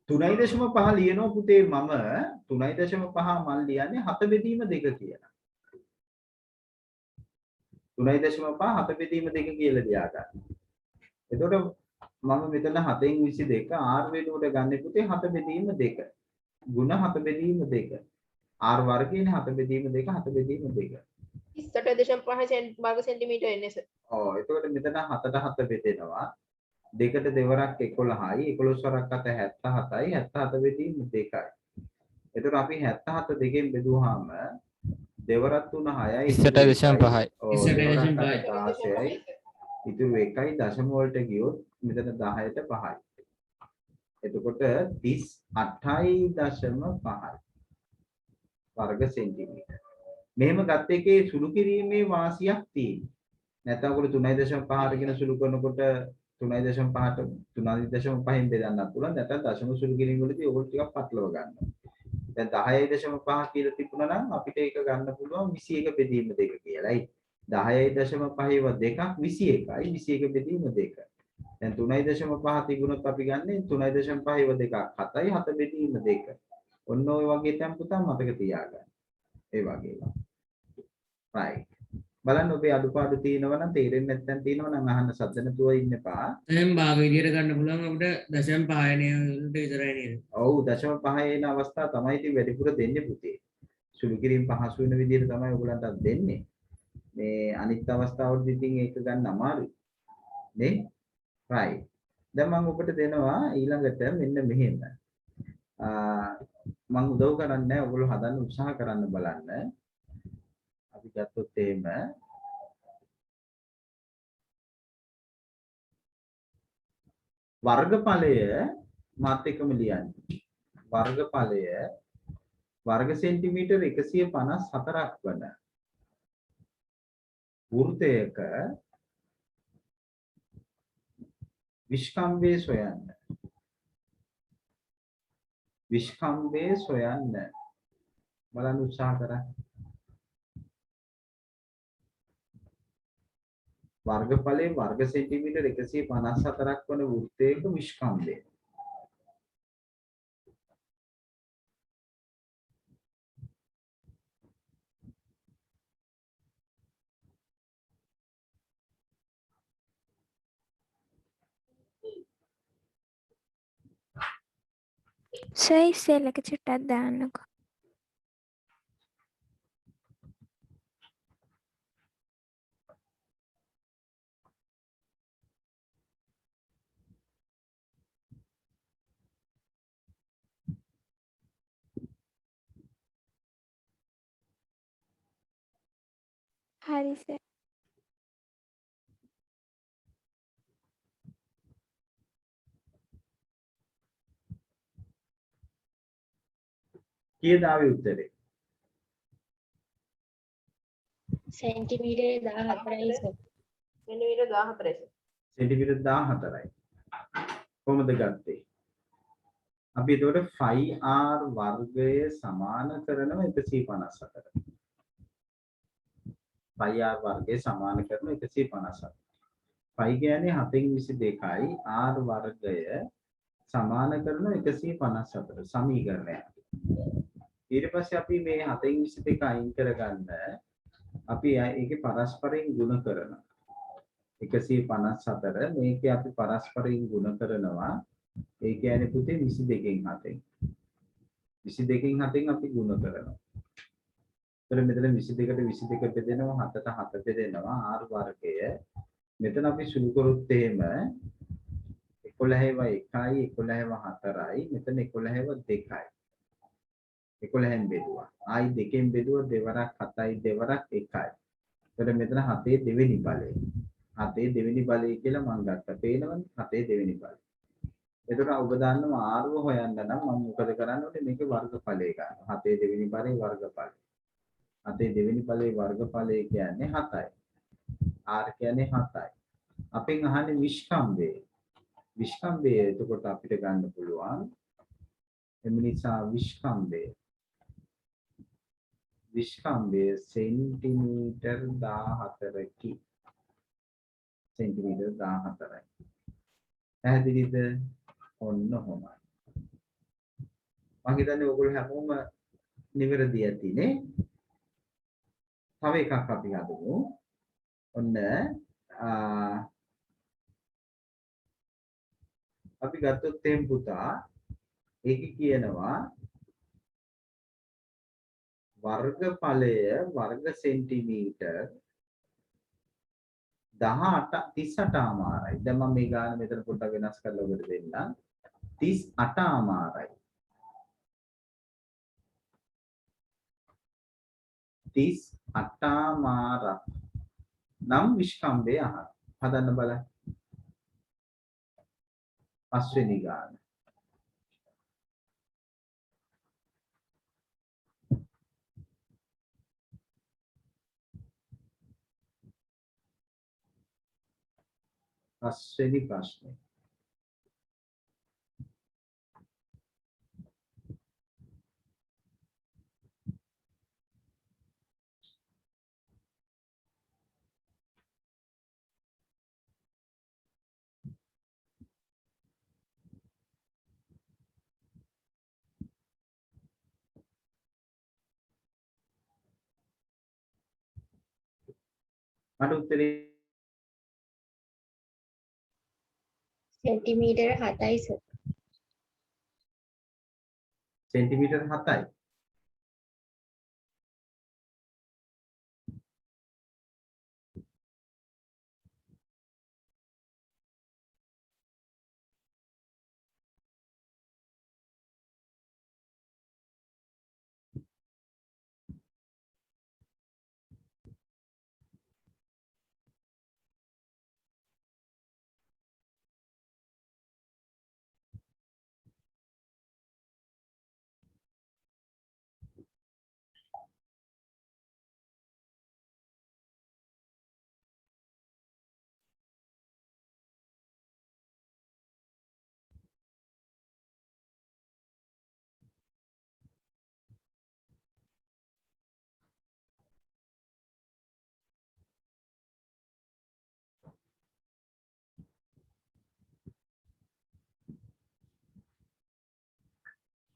3.5 ලියනවා පුතේ මම 3.5 මම ලියන්නේ 7 බෙදීම 2 කියලා. 3.5 7 බෙදීම 2 කියලා ලියා ගන්න. එතකොට මම මෙතන 7න් 22 r වෙනුවට ගන්න පුතේ 7 බෙදීම 2. ಗುಣ 7 බෙදීම 2. r වර්ගයනේ 7 බෙදීම 2 7 බෙදීම 2. 28.5 වර්ග සෙන්ටිමීටර එන්නේ සර්. ඔව් එතකොට මෙතන 7ට 7 බෙදෙනවා. දෙකට දෙවරක් 11යි 11 වරක් 7 77යි 77 බෙදීම 2යි. එතකොට අපි 77 දෙකෙන් බෙදුවාම දෙවරක් 3 6යි 21.5යි. 16යි ඉතුරු 1යි දශම වලට ගියොත් මෙතන 10ට 5යි. එතකොට 38.5යි වර්ග සෙන්ටිමීටර. මෙහෙම ගත්ත එකේ සුළු කිරීමේ වාසියක් තියෙනවා. නැත්නම් ඔයගොල්ලෝ 3.5 කියන සුළු කරනකොට 3.5ට 3.5න් බෙදන්නත් පුළුවන්. නැත්නම් දශම සුළු කිරීම වලදී ඔයගොල්ලෝ ටිකක් පටලව ගන්නවා. දැන් 10.5 කියලා තිබුණා නම් අපිට ඒක ගන්න පුළුවන් 21 බෙදීම 2 කියලායි. 10.5 දෙකක් 21යි 21 බෙදීම 2. දැන් 3.5 තිබුණොත් අපි ගන්නේ 3.5 දෙකක් 7යි 7 බෙදීම 2. ඔන්න ඔය වගේ තැන් පුතා මතක තියාගන්න. ඒ වගේ. right. බලන්න ඔබේ අඩුපාඩු තියෙනවා නම් තේරෙන්නේ නැත්නම් තියෙනවා නම් අහන්න සද්ද නැතුව ඉන්න එපා. දැන් භාග විදියට ගන්න පුළුවන් අපිට 0.5 නේ උන්ට විතරයි නේද? ඔව් 0.5 එන අවස්ථා තමයි ඉතින් වැඩිපුර දෙන්නේ පුතේ. සුළු කිරීම පහසු වෙන විදිහට තමයි ඔයගලන්ට දෙන්නේ. මේ අනිත් අවස්ථාවලදී ඉතින් ඒක ගන්න අමාරුයි. නේ? right. දැන් මම ඔබට දෙනවා ඊළඟට මෙන්න මෙහෙම. මම උදව් කරන්නේ ඔයගොල්ලෝ හදන්න උත්සාහ කරන්න බලන්න. අපි ගත්තොත් එහෙම වර්ගඵලය මාත් එක්කම ලියන්න. වර්ගඵලය වර්ග සෙන්ටිමීටර 154ක් වන වෘත්තයක විස්කම්භය සොයන්න. විස්කම්භය සොයන්න බලන්න උත්සාහ කරන්න. වර්ගඵලයේ වර්ග සෙන්ටිමීටර 154ක් වන වෘත්තයක විස්කම්භය. සෙල් එක චුට්ටක් දාන්නකෝ. හරි සර්. කීයද ආවේ උත්තරේ? සෙන්ටිමීටර 14යි සර්. සෙන්ටිමීටර 14යි සර්. සෙන්ටිමීටර 14යි. කොහොමද ගත්තේ? අපි එතකොට phi r වර්ගය සමාන කරනවා 154ට. phi r වර්ගය සමාන කරනවා 154. phi කියන්නේ 7/22යි r වර්ගය සමාන කරනවා 154 සමීකරණයක්. ඊට පස්සේ අපි මේ 7/22 අයින් කරගන්න අපි ඒකේ පරස්පරයෙන් ගුණ කරනවා. 154 මේකේ අපි පරස්පරයෙන් ගුණ කරනවා. ඒ කියන්නේ පුතේ 22න් 7න්. 22න් 7න් අපි ගුණ කරනවා. එතකොට මෙතන 22ට 22 බෙදෙනවා 7ට 7 බෙදෙනවා r වර්ගය. මෙතන අපි සුළු කරොත් එහෙම 11ව 1යි 11ව 4යි මෙතන 11ව 2යි. 11න් බෙදුවා. ආයි 2කින් බෙදුවා දෙවරක් 7යි දෙවරක් 1යි. එතකොට මෙතන 7 දෙවෙනි බලය. 7 දෙවෙනි බලය කියලා මම ගත්තා. පේනවනේ 7 දෙවෙනි බලය. එතකොට ඔබ දන්නවා r ව හොයන්න නම් මම මොකද කරන්න ඕනේ මේකේ වර්ගඵලය ගන්න. 7 දෙවෙනි බලයේ වර්ගඵලය. 7 දෙවෙනි බලයේ වර්ගඵලය කියන්නේ 7යි. r කියන්නේ 7යි. අපෙන් අහන්නේ විස්කම්භය. විස්කම්භය එතකොට අපිට ගන්න පුළුවන්. එම නිසා විස්කම්භය සෙන්ටිමීටර් 14කි. සෙන්ටිමීටර් 14යි. පැහැදිලිද? ඔන්න ඔහොමයි. මම හිතන්නේ ඔයගොල්ලෝ හැමෝම නිවැරදි ඇතිනේ. තව එකක් අපි හදමු. ඔන්න අපි ගත්තොත් එහෙම පුතා ඒකේ කියනවා වර්ගඵලය වර්ග සෙන්ටිමීටර් 38 අමාරයි. දැන් මම මේ ගාන මෙතන පොඩ්ඩක් වෙනස් කරලා ඔබට දෙන්නම්. 38 අමාරයි. 38 අමාරක් නම් විස්කම්භය අහන්න. හදන්න බලන්න. පස්වෙනි ගාන. පස්වෙනි ප්‍රශ්නේ. මට උත්තරේ සෙන්ටිමීටර 7යි සර්. සෙන්ටිමීටර් 7යි.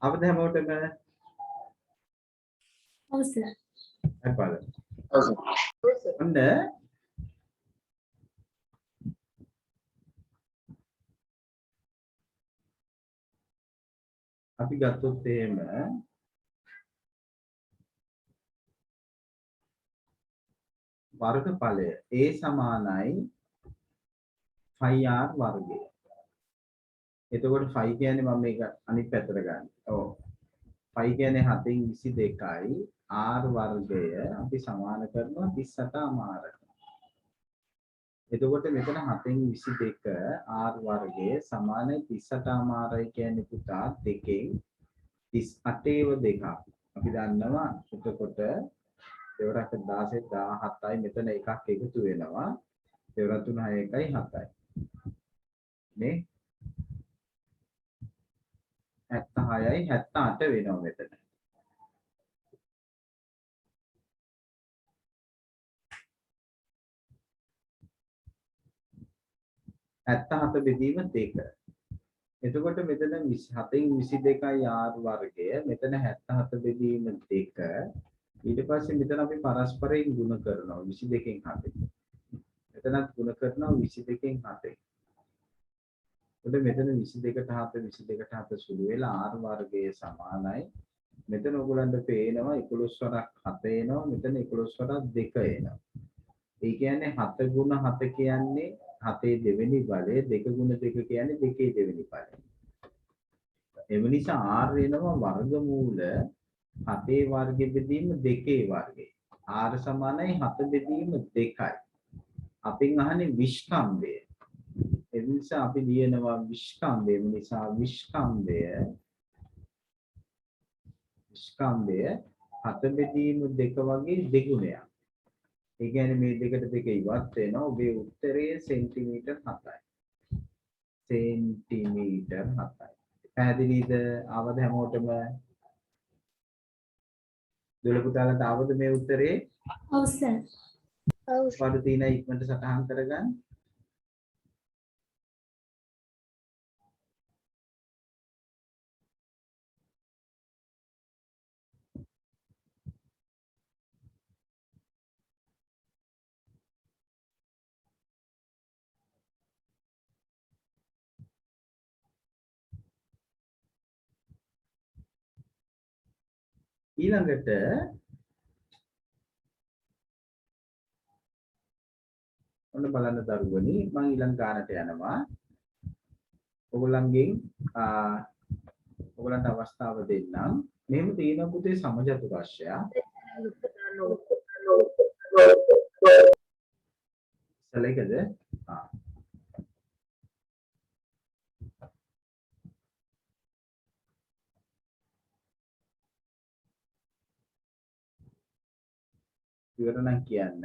අවද හැමෝටම ඔව් සර්. අපල. ඔන්න අපි ගත්තොත් එහෙම වර්ගඵලය a සමානයි 5r වර්ගය. එතකොට 5 කියන්නේ මම මේක අනිත් පැත්තට ගන්න. ඔව්. 5 කියන්නේ 7න් 22යි r වර්ගය අපි සමාන කරනවා 38 අමාරට. එතකොට මෙතන 7න් 22 r වර්ගය සමානයි 38 අමාරයි කියන්නේ පුතා 2කින් 38ව 2ක්. අපි දන්නවා එතකොට දෙවරක් 16 17යි මෙතන එකක් එකතු වෙනවා. දෙවරක් 3 6යි 7යි. නේ 76යි 78 වෙනවා මෙතන. ඇත්ත බෙදීම 2. එතකොට මෙතන 27න් 22යි r වර්ගය මෙතන 77 බෙදීම 2. ඊට පස්සේ මෙතන අපි පරස්පරයෙන් ගුණ කරනවා 22කින් 7. මෙතන මෙතනත් ගුණ කරනවා 22න් 7ෙන්. එතකොට මෙතන 22ට 7 22ට 7 සුළු වෙලා r වර්ගයේ සමානයි. මෙතන ඔයගලන්ට පේනවා 11 වරක් 7 එනවා. මෙතන 11 වරක් 2 එනවා. ඒ කියන්නේ 7 ගුණ 7 කියන්නේ 7 දෙවෙනි බලය, 2 ගුණ 2 කියන්නේ 2 දෙවෙනි බලය. ඒ නිසා r එනවා වර්ගමූල 7 වර්ග බෙදීම 2 වර්ගය. r සමානයි 7 බෙදීම 2යි. අපින් අහන්නේ විස්කම්භය. ඒ නිසා අපි ලියනවා විස්කම්භය. ඒ නිසා විස්කම්භය 7 බෙදීම 2 වගේ දෙගුණයක්. ඒ කියන්නේ මේ දෙකට දෙක ඉවත් වෙනවා. ඔබේ උත්තරය සෙන්ටිමීටර් 7යි. සෙන්ටිමීටර් 7යි. පැහැදිලිද? ආවද හැමෝටම? දුල පුතාලට ආවද මේ උත්තරේ? ඔව් සර්. ඔව් වඩ තියෙන ඉක්මනට සටහන් කරගන්න. ඊළඟට ඔන්න බලන්න දරුවනි මම ඊළඟ ගානට යනවා. ඔයගොල්ලන්ගෙන් ඔයගොල්ලන්ට අවස්ථාව දෙන්නම්. මෙහෙම තියෙන පුතේ සමජතුරස්‍රය. සලකද? විවරණ කියන්න.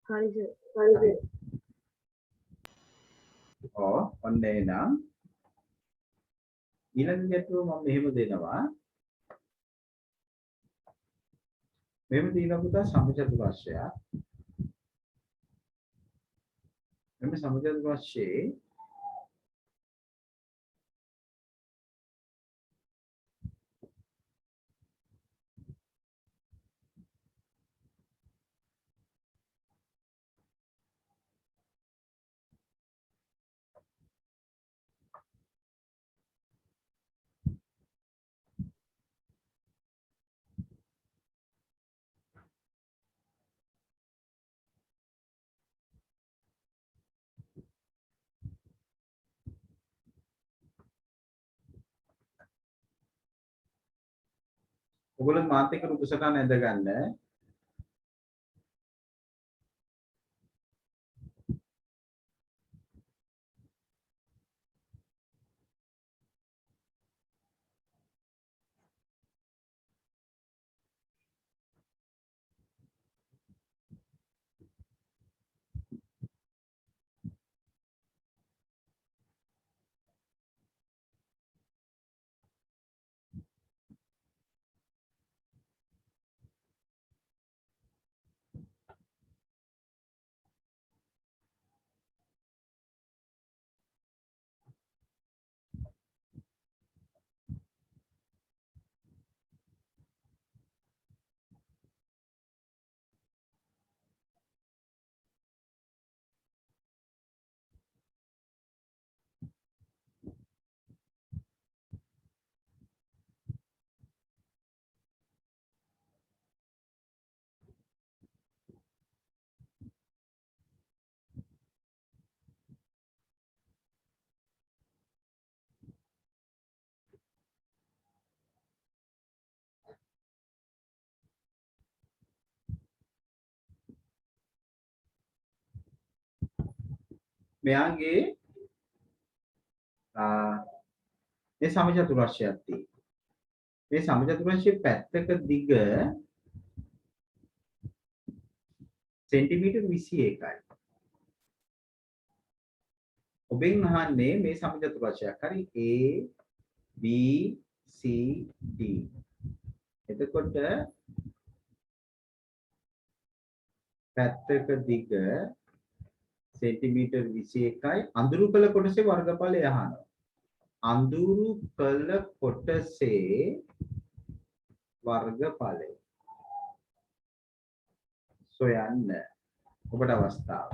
හරි. ඔන්න එනම් ඊළඟ ගැටලුව මම මෙහෙම දෙනවා. මෙහෙම තියෙනවා පුතා සමජතුරස්‍රය. මෙන්න සමජතුරස්‍රයේ ඔයගොල්ලෝ මාත් එක්ක රූප සටහන ඇඳ ගන්න. මෙයාගේ මේ සමජතුරස්‍රයක් තියෙනවා. මේ සමචතුරස්‍රයේ පැත්තක දිග සෙන්ටිමීටර් 21යි. ඔබෙන් අහන්නේ මේ සමචතුරස්‍රයක් හරි A B C D. එතකොට පැත්තක දිග සෙන්ටිමීටර් 21යි අඳුරු කළ කොටසේ වර්ගඵලය අහනවා. අඳුරු කළ කොටසේ වර්ගඵලය සොයන්න ඔබට අවස්ථාව.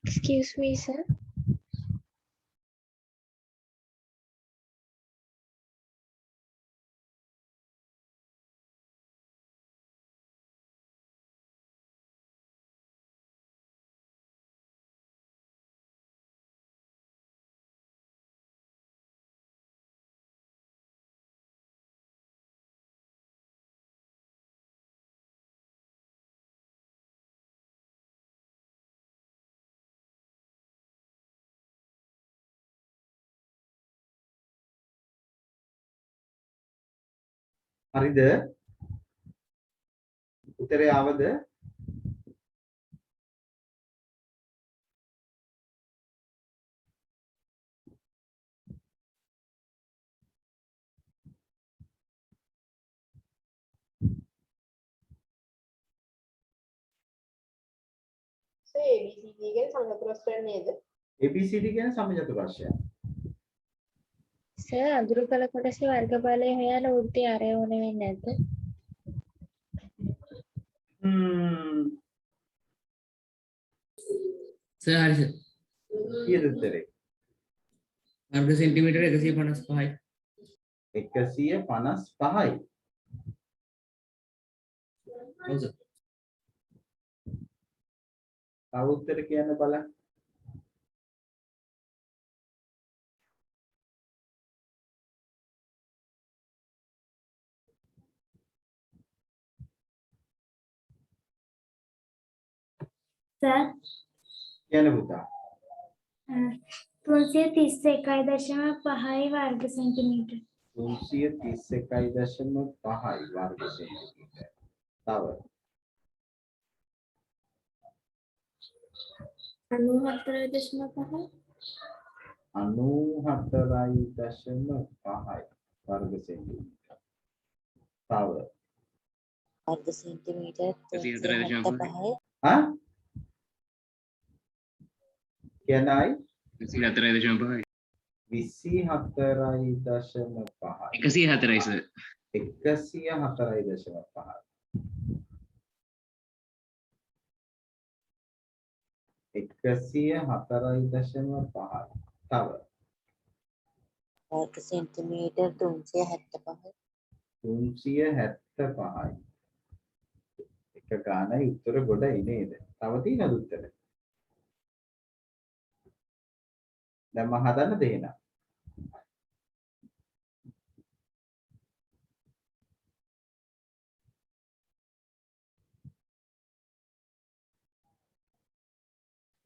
Excuse me, sir. හරිද? උත්තරය ආවද? So ABCD කියන සමචතුරස්‍රය නේද? ABCD කියන්නේ සමචතුරස්‍රය. සර් අඳුරු කළ කොටසේ වර්ගඵලය හොයන වෘත්තය අරය ඕන වෙන්නේ නැද්ද? සර් හරි සර්. කීයද උත්තරේ? වර්ග සෙන්ටිමීටර 155යි. 155යි. ඔව් සර්. තව උත්තර කියන්න බලන්න. සර් කියන්න පුතා. 331.5 වර්ග සෙන්ටිමීටර. 331.5 වර්ග සෙන්ටිමීටර. තව 94.5 94.5 වර්ග සෙන්ටිමීටර. තව වර්ග සෙන්ටිමීටර් 104.5 හා කියන්නයි 24.5 24.5 104යි සර්. 104.5 104.5 තව වර්ග සෙන්ටිමීටර් 375 375යි එක ගානයි උත්තර ගොඩයි නේද? තව තියෙනවද උත්තර? දැන් මම හදන්න දෙන්න.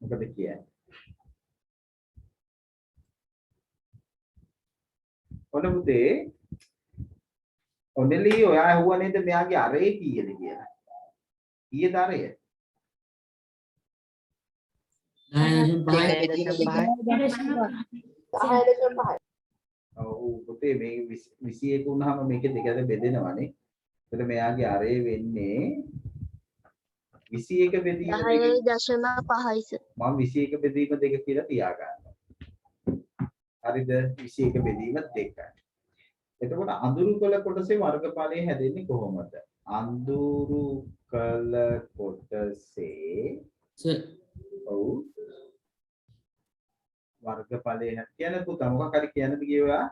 මොකද කියන්නේ? ඔන්න පුතේ ඔන්නලි ඔයා ඇහුවා නේද මෙයාගේ අරේ කීයද කියලා? කීයද අරය? 10.5. ඔව් පුතේ මේ 21 වුණාම මේක දෙකට බෙදෙනවනේ. එතකොට මෙයාගේ අරේ වෙන්නේ 21 බෙදීම 2. 10.5යි සර්. මම 21 බෙදීම 2 කියලා තියාගන්නවා. හරිද? 21 බෙදීම 2යි. එතකොට අඳුරු කළ කොටසේ වර්ගඵලය හැදෙන්නේ කොහොමද? අඳුරු කළ කොටසේ ඔව් වර්ගඵලය කියන පුතා මොකක් හරි කියන්නද කියවා?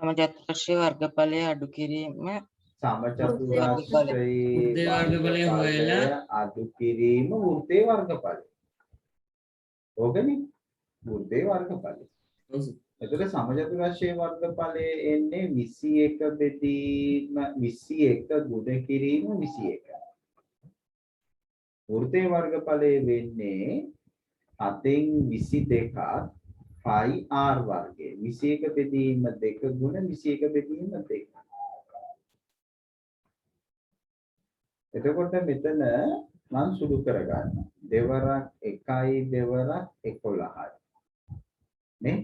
සමචතුරස්‍රය වර්ගඵලය අඩු කිරීම සමචතුරස්‍රයේ වර්ගඵලය හොයලා අඩු කිරීම වෘත්තේ වර්ගඵලය. ඕකනේ වෘත්තේ වර්ගඵලය. එතකොට සමචතුරස්‍රයේ වර්ගඵලය එන්නේ 21 බෙදීම 21 ගුණ කිරීම 21. වෘත්තේ වර්ගඵලය වෙන්නේ 7න් 22ක් phi r වර්ගය 21 බෙදීම 2 ගුණ 21 බෙදීම 2. එතකොට මෙතන මම සුදු කරගන්නවා. දෙවරක් 1යි දෙවරක් 11යි. නේ?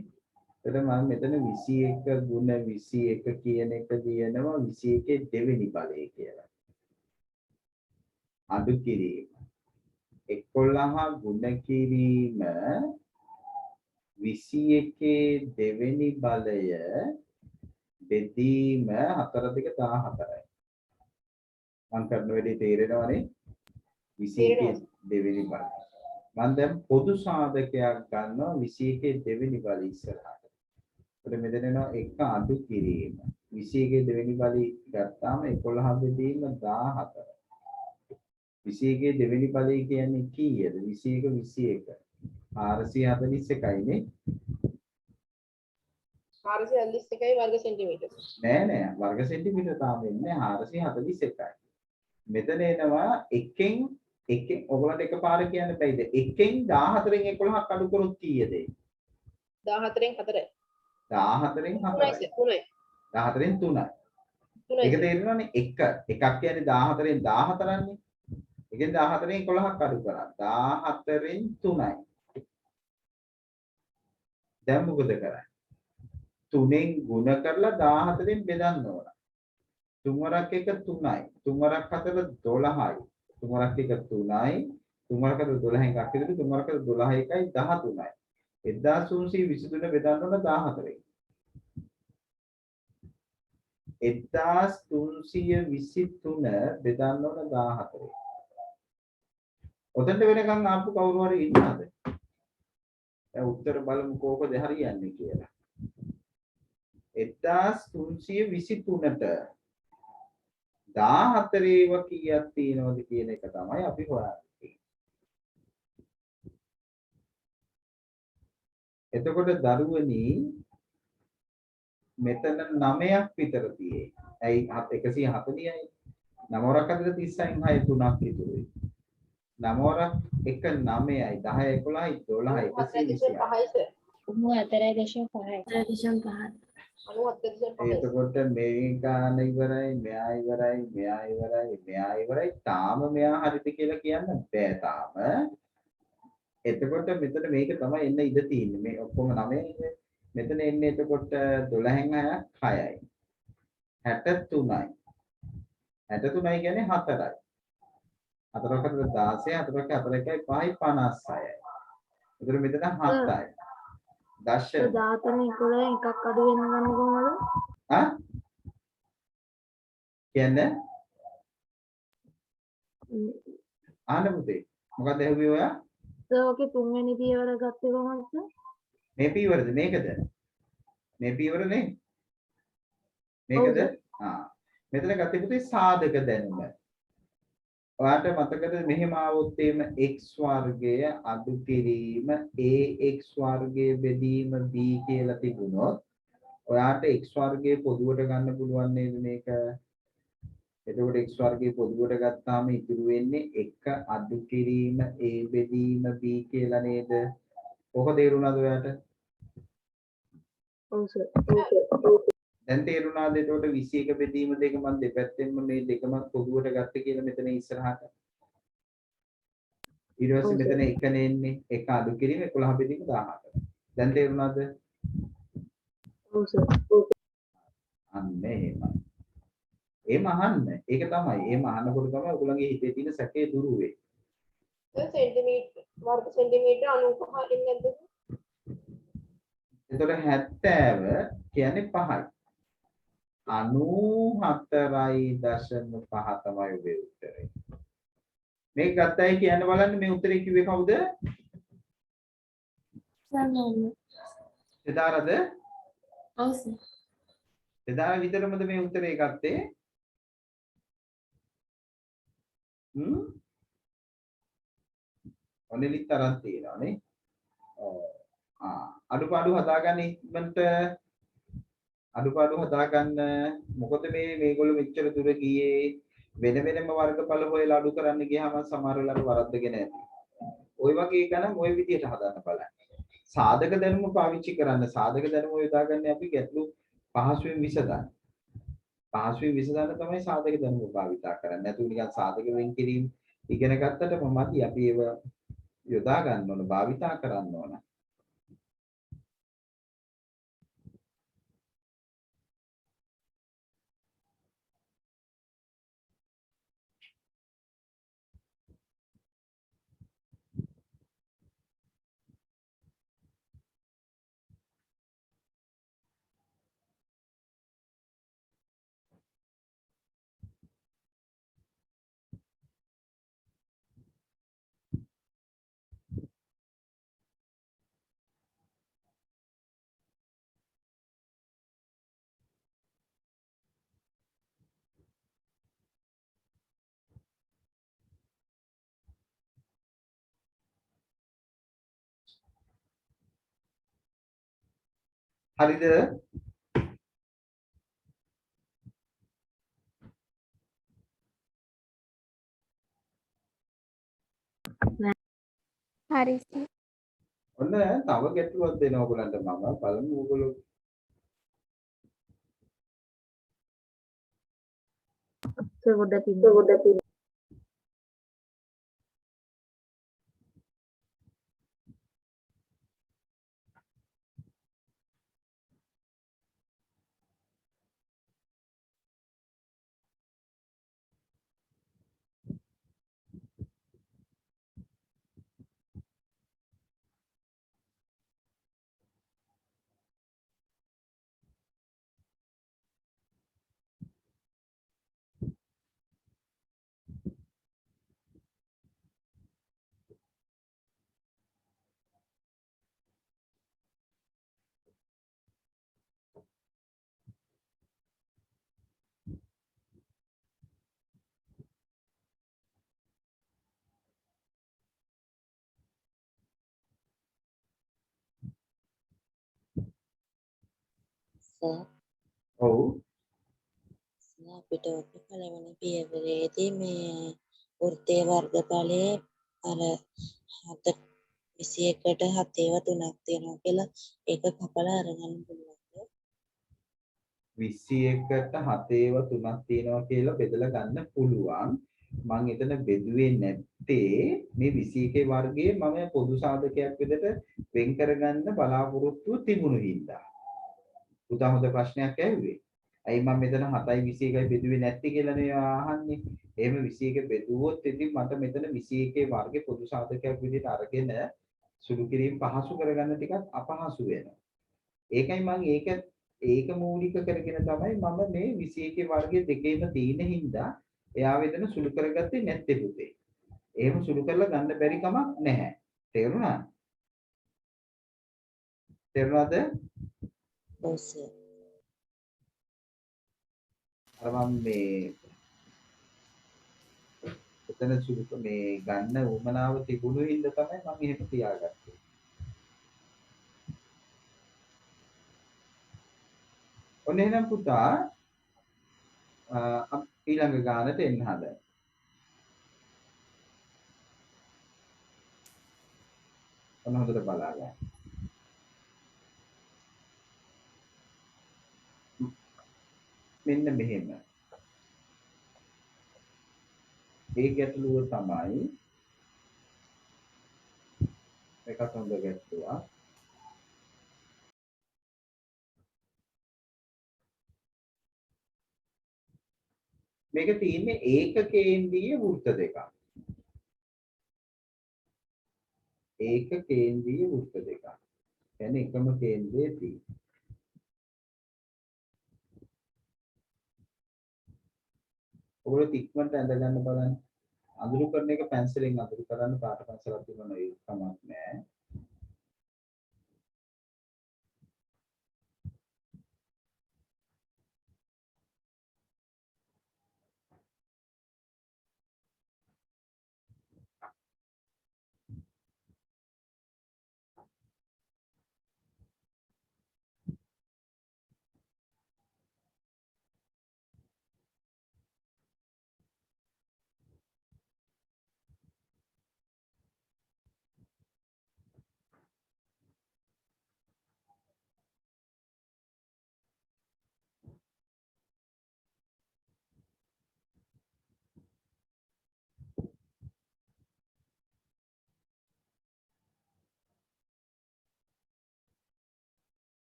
එතකොට මම මෙතන 21 ගුණ 21 කියන එක ලියනවා 21 දෙවෙනි බලය කියලා. අඩු කිරීම 11 ගුණ කිරීම 21 දෙවෙනි බලය බෙදීම 4 2 14යි. මම කරන වෙලේ තේරෙනවනේ 21 දෙවෙනි බලය. මම දැන් පොදු සාධකයක් ගන්නවා 21 දෙවෙනි බලය ඉස්සරහට. එතකොට මෙතන එනවා 1 අඩු කිරීම 21 දෙවෙනි බලය ගත්තාම 11 බෙදීම 14. 21 දෙවෙනි බලය කියන්නේ කීයද? 21 441යි නේ. 441යි වර්ග සෙන්ටිමීටර්. නෑ වර්ග සෙන්ටිමීටර තාම වෙන්නේ 441යි. මෙතන එනවා එකෙන් ඔයගොල්ලන්ට එකපාර කියන්න බැයිද? එකෙන් 14න් 11ක් අඩු කරොත් කීයද? 14න් 4යි. 14න් 4යි. 14න් 3යි. ඒක තේරෙනවනේ එකක් කියන්නේ 14න් 14න්නේ. එකෙන් 14න් 11ක් අඩු කරා. 14න් 3යි. දැන් මොකද කරන්නේ? 3න් ගුණ කරලා 14න් බෙදන්න ඕන. 3 වරක් 1 3යි. 3 වරක් 4 12යි. 3 වරක් 1 3යි. 3 වරක් 4 12න් එකක් විතර 3 වරක් 12 එකයි 13යි. 1323 බෙදන්න ඕන 14න්. 1323 බෙදන්න ඕන 14න්. ඔතෙන්ට වෙනකන් ආපු කවුරු හරි ඉන්නවද? දැන් උත්තර බලමු කොහොමද හරියන්නේ කියලා. 1323ට 14 ඒවා කීයක් තියෙනවද කියන එක තමයි අපි හොයන්නේ. එතකොට දරුවනි මෙතන 9ක් විතර තියෙයි. ඇයි 140යි. 9 වරක් 36න් 6 3ක් ඉතුරුයි. 9 වරක් 1 9යි 10 11යි 12යි 125යි. 94.5. එතකොට මේ ගාන ඉවරයි මෙයා ඉවරයි මෙයා ඉවරයි මෙයා ඉවරයි තාම මෙයා හරිද කියලා කියන්න බෑ තාම. එතකොට මෙතන මේක තමයි එන්න ඉඩ තියෙන්නේ. මේ ඔක්කොම 9යි. මෙතන එන්නේ එතකොට 12න් 6යි 63යි. 63යි කියන්නේ 4යි. 4ක 16 4ක 4යි 5යි 56යි. එතකොට මෙතන 7යි. දශම 14 11 එකක් අඩු වෙන ගන්න කොහමද? කියන්නේ ආන්න පුතේ මොකක්ද ඇහුවේ ඔයා? ඕකේ තුන්වෙනි පියවර ගත්තේ කොහොමද? මේ පියවරද මේකද? මේ පියවර නේ? මේකද? මෙතන ගත්තේ පුතේ සාධක දැනුම. ඔයාට මතකද මෙහෙම ආවොත් එimhe x වර්ගය අඩු කිරීම ax වර්ගය බෙදීම b කියලා තිබුණොත් ඔයාට x වර්ගය පොදුවට ගන්න පුළුවන් නේද මේක? එතකොට x වර්ගය පොදුවට ගත්තාම ඉතුරු වෙන්නේ 1 අඩු කිරීම a බෙදීම b කියලා නේද? කොහොම තේරුණාද ඔයාට? ඔව් සර්. දැන් තේරුණාද? එතකොට 21 බෙදීම දෙක මම දෙපැත්තෙන්ම මේ දෙකම පොදුවට ගත්ත කියලා මෙතන ඉස්සරහට. ඊට පස්සේ මෙතන 1 නෙන්නේ 1 අඩු කිරීම 11 බෙදීම 14. දැන් තේරුණාද? ඔව් සර්. අන්න එහෙමයි. එහෙම අහන්න. ඒක තමයි. එහෙම අහනකොට තමයි ඔයගොල්ලන්ගේ හිතේ තියෙන සැකේ දුරු වෙන්නේ. සෙන්ටිමීටර් වර්ග සෙන්ටිමීටර 95 ඉන්නේ නැද්ද? එතකොට 70 කියන්නේ 5යි. 94.5 තමයි ඔබේ උත්තරේ. මේක ගත්තයි කියන්න බලන්න මේ උත්තරේ කිව්වේ කවුද? එදාරද? ඔව් සර්. එදා විතරමද මේ උත්තරේ ගත්තේ? ඔනෙලිත් තරම් තියෙනවා නේ. අඩුපාඩු හදාගන්න ඉක්මනට අඩුපාඩු හදාගන්න. මොකද මේගොල්ලෝ මෙච්චර දුර ගියේ වෙන වෙනම වර්ගඵල හොයලා අඩු කරන්න ගියාම සමහර වෙලාවට වරද්දගෙන ඇති. ওই වගේ ගණන් ওই විදිහට හදාන්න බලන්න. සාධක දැනුම පාවිච්චි කරන්න. සාධක දැනුම යොදාගන්නේ අපි ගැටලු පහසුවෙන් විසඳන්න. පහසුවෙන් විසඳන්න තමයි සාධක දැනුම භාවිතා කරන්නේ. නැතු නිකන් සාධක වෙන් කිරීම ඉගෙන ගත්තට මමත් අපි ඒව යොදා ගන්න ඕන, භාවිතා කරන්න ඕන. හරිද? හරි. ඔන්න තව ගැටලුවක් දෙනවා ඔයගලන්ට මම බලමු ඔයගොල්ලෝ ගොඩ ඔව් අපිට ඔක පළවෙනි පියවරේදී මේ වෘත්තීය වර්ගඵලයේ අර 21ට 7 3ක් තියෙනවා කියලා ඒක කපලා අරගන්න පුළුවන්ද? 21ට 7 3ක් තියෙනවා කියලා බෙදලා ගන්න පුළුවන්. මම එතන බෙදුවේ නැත්තේ මේ 21 වර්ගයේ මම පොදු සාධකයක් විදිහට වෙන් කරගන්න බලාපොරොත්තුව තිබුණු හින්දා. පුතා හොඳ ප්‍රශ්නයක් ඇහුවේ. ඇයි මම මෙතන 7යි 21යි බෙදුවේ නැත්තේ කියලා නේ අහන්නේ. එහෙම 21 බෙදුවොත් ඉතින් මට මෙතන 21 වර්ගයේ පොදු සාධකයක් විදිහට අරගෙන සුළු කිරීම පහසු කරගන්න ටිකක් අපහසු වෙනවා. ඒකයි මම ඒක ඒක මූලික කරගෙන තමයි මම මේ 21 වර්ගයේ දෙකේම තියෙන හින්දා එයා වේදන සුළු කරගත්තේ නැත්තේ පුතේ. එහෙම සුළු කරලා ගන්න බැරි කමක් නැහැ. තේරුණා? තේරුණාද? ඔව් සර්. අර මම මේ එතන සුළු මේ ගන්න උමනාව තිබුණු හින්දා තමයි මම එහෙම තියාගත්තේ. ඔන්න එහෙනම් පුතා ඊළඟ ගානට එන්න හදයි. ඔන්න හොඳට බලා ගන්න. මෙන්න මෙහෙම. ඒ ගැටලුව තමයි එකක් හොඳ ගැටලුවක්. මේක තියෙන්නේ ඒකකේන්ද්‍රීය වෘත්ත දෙකක්. ඒකකේන්ද්‍රීය වෘත්ත දෙකක්. කියන්නේ එකම කේන්ද්‍රයේ තියෙන. ඔයගොල්ලෝ ඉක්මනට ඇඳ ගන්න බලන්න. අඳුරු කරන එක පැන්සලෙන් අඳුරු කරන්න පාට පැන්සලක් තිබුණා ඒක කමක් නෑ.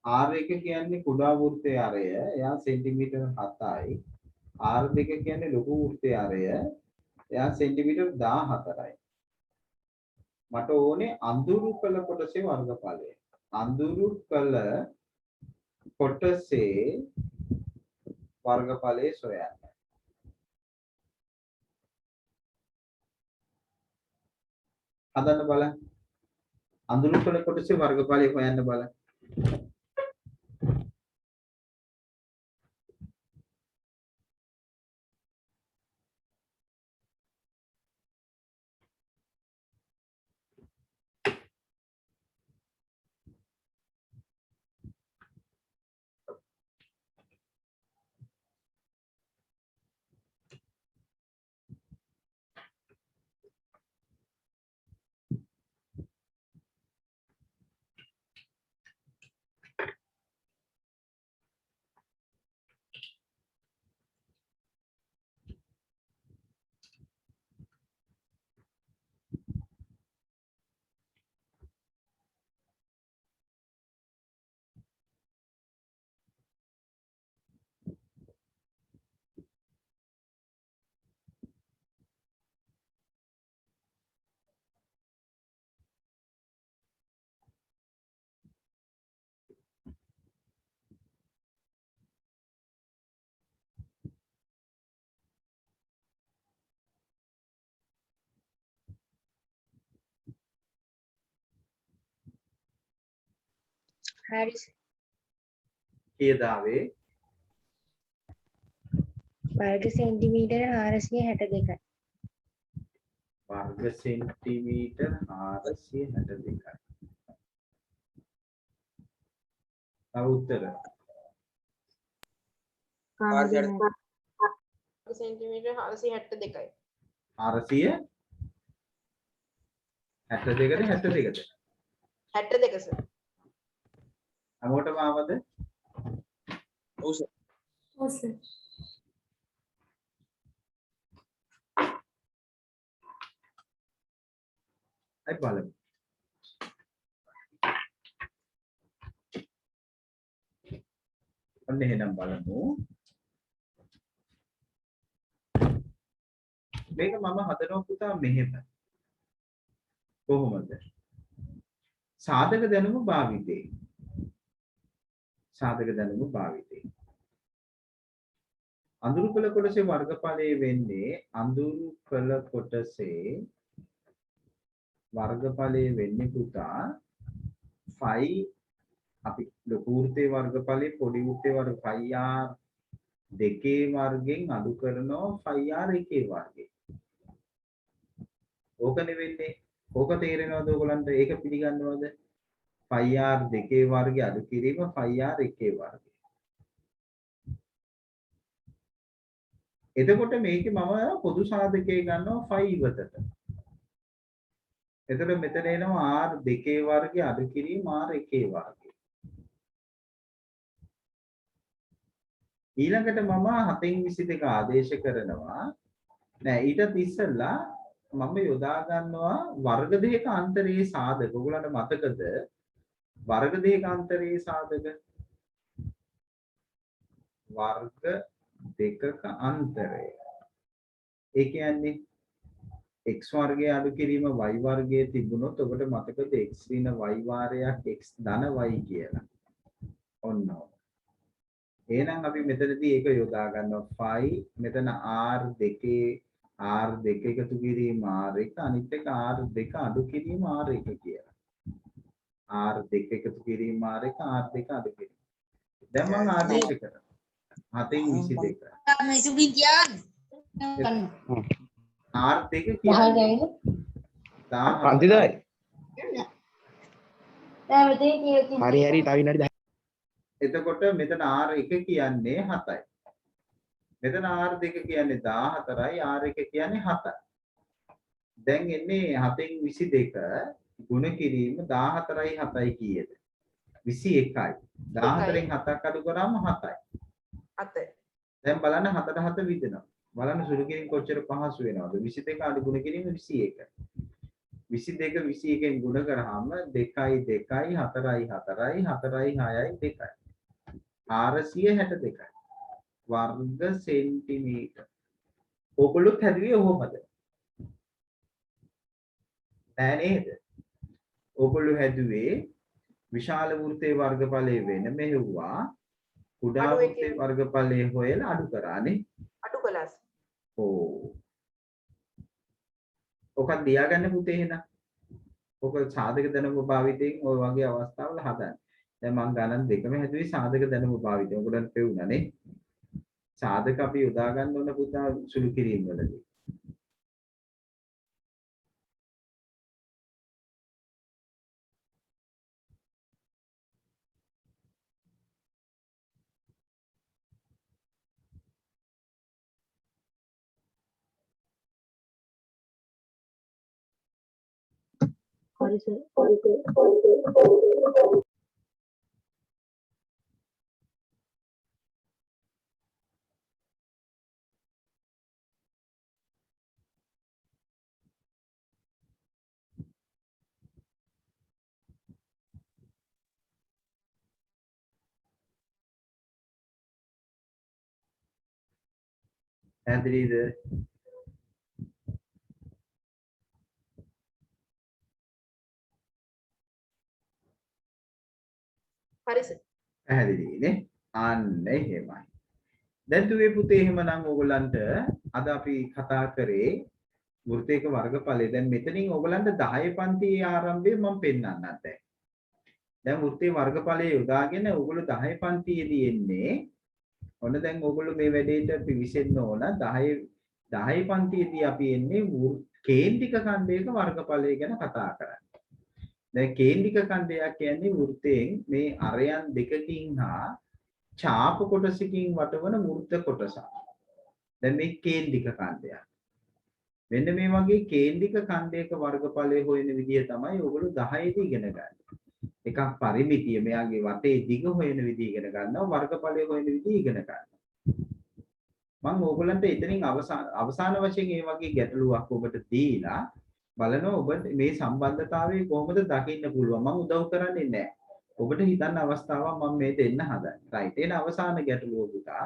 R1 කියන්නේ කුඩා වෘත්තයේ ආරය. එයා සෙන්ටිමීටර් 7යි. R2 කියන්නේ ලොකු වෘත්තයේ ආරය. එයා සෙන්ටිමීටර් 14යි. මට ඕනේ අඳුරු කළ කොටසේ වර්ගඵලය. අඳුරු කළ කොටසේ වර්ගඵලය සොයන්න. හදන්න බලන්න. අඳුරු කළ කොටසේ වර්ගඵලය හොයන්න බලන්න. හරි කීයද ආවේ? වර්ග සෙන්ටිමීටර 462යි. වර්ග සෙන්ටිමීටර් 462යි. තව උත්තර. සෙන්ටිමීටර් 462යි. 462ද 62ද? 62 සර්. හැමෝටම ආවද? ඔව් සර්. ඔව් සර්. අපි බලමු. ඔන්න එහෙනම් බලමු. මේක මම හදනවා පුතා මෙහෙම. කොහොමද? සාධක දැනුම භාවිතේ. සාධක දැනුම භාවිතේ. අඳුරු කළ කොටසේ වර්ගඵලයේ වෙන්නේ අඳුරු කළ කොටසේ වර්ගඵලයේ වෙන්නේ පුතා 5 අපි ලොකු වෘත්තයේ වර්ගඵලයේ පොඩි වෘත්තයේ වර්ග 5r දෙකේ වර්ගෙන් අඩු කරනවා 5r එකේ වර්ගෙන්. ඕකනේ වෙන්නේ. ඕක තේරෙනවද ඔයගලන්ට? ඒක පිළිගන්නවද? 5r දෙකේ වර්ගය අඩු කිරීම 5r එකේ වර්ගය. එතකොට මේකේ මම පොදු සාධකයේ ගන්නවා 5 ඉවතට. එතකොට මෙතන එනවා r දෙකේ වර්ගය අඩු කිරීම r එකේ වර්ගය. ඊළඟට මම 7/22 ආදේශ කරනවා. නෑ ඊටත් ඉස්සෙල්ලා මම යොදා ගන්නවා වර්ග දෙක අන්තරයේ සාධක. ඔයගොල්ලන්ට මතකද? වර්ග දෙක අන්තරයේ සාධක. වර්ග දෙකක අන්තරය. ඒ කියන්නේ x වර්ගය අඩු කිරීම y වර්ගයේ තිබුණොත් ඔබට මතකද x වින y වාරයක් x ධන y කියලා. ඔන්න. එහෙනම් අපි මෙතනදී ඒක යොදා ගන්නවා 5 මෙතන r2 එකතු කිරීම r1 අනිත් එක r2 අඩු කිරීම r1 කියලා. r2 එකතු කිරීම r1 r2 අඩු කිරීම. දැන් මම ආදේශ කරනවා. 7/22. මේක විද්‍යාව. r2 කියන්නේ 10 අන්තිදයි. හරි හරි තව විනාඩි 10. එතකොට මෙතන r1 කියන්නේ 7යි. මෙතන r2 කියන්නේ 14යි r1 කියන්නේ 7යි. දැන් එන්නේ 7/22 ගුණ කිරීම 14යි 7යි කීයද? 21යි. 14න් 7ක් අඩු කරාම 7යි. 7යි. දැන් බලන්න 7ට 7 විදෙනවා. බලන්න සුළු කිරීම කොච්චර පහසු වෙනවද? 22 අඩු ගුණ කිරීම 21. 22 21න් ගුණ කරාම 2යි 2යි 4යි 4යි 4යි 6යි 2යි. 462යි. වර්ග සෙන්ටිමීටර්. ඔයගොල්ලොත් හැදුවේ කොහොමද? නෑ නේද? ඔයගොල්ලෝ හැදුවේ විශාල වෘත්තයේ වර්ගඵලයේ වෙන මෙහෙව්වා. කුඩා වෘත්තයේ වර්ගඵලයේ හොයලා අඩු කරානේ. අඩු කළාස්. ඕ. ඔක දියාගන්න පුතේ එහෙනම්. ඔක සාධක දැනුම භාවිතයෙන් ඔය වගේ අවස්ථාවල හදන්න. දැන් මම ගණන් දෙකම හැදුවේ සාධක දැනුම භාවිතයෙන්. ඔයගොල්ලන්ට පෙවුණානේ. සාධක අපි යොදා ගන්න ඕන පුතා සුළු කිරීම වලදී. හරි සර්. පැහැදිලිද? හරි සර්. පැහැදිලිනේ? අන්න එහෙමයි. දැන් දුවේ පුතේ එහෙමනම් ඕගොල්ලන්ට අද අපි කතා කරේ වෘත්තයක වර්ගඵලය. දැන් මෙතනින් ඕගොල්ලන්ට 10 පන්තියේ ආරම්භය මම පෙන්නන්නම් දැන්. දැන් වෘත්තයේ වර්ගඵලය යොදාගෙන ඕගොල්ලෝ 10 පන්තියේදී එන්නේ. ඔන්න දැන් ඕගොල්ලෝ මේ වැඩේට පිවිසෙන්න ඕන 10 පන්තියේදී අපි එන්නේ කේන්ද්‍රික ඛණ්ඩයක වර්ගඵලය ගැන කතා කරන්නේ. දැන් කේන්ද්‍රික ඛණ්ඩයක් කියන්නේ වෘත්තයෙන් මේ අරයන් දෙකකින් හා ඡාප කොටසකින් වටවන වෘත්ත කොටසක්. දැන් මේ කේන්ද්‍රික ඛණ්ඩයක්. මෙන්න මේ වගේ කේන්ද්‍රික ඛණ්ඩයක වර්ගඵලය හොයන විදිය තමයි ඔයගොල්ලෝ 10 දී ඉගෙන ගන්න. එකක් පරිමිතිය මෙයාගේ වටේ දිග හොයන විදිය ඉගෙන ගන්නවා වර්ගඵලය හොයන විදිය ඉගෙන ගන්නවා. මම ඕගොල්ලන්ට එතනින් අවසාන වශයෙන් මේ වගේ ගැටලුවක් ඔබට දීලා බලනවා ඔබට මේ සම්බන්ධතාවය කොහොමද දකින්න පුළුවන් මම උදව් කරන්නේ නැහැ. ඔබට හිතන්න අවස්ථාවක් මම මේ දෙන්න හදන්නේ. රයිට්. එන අවසාන ගැටලුව පුතා.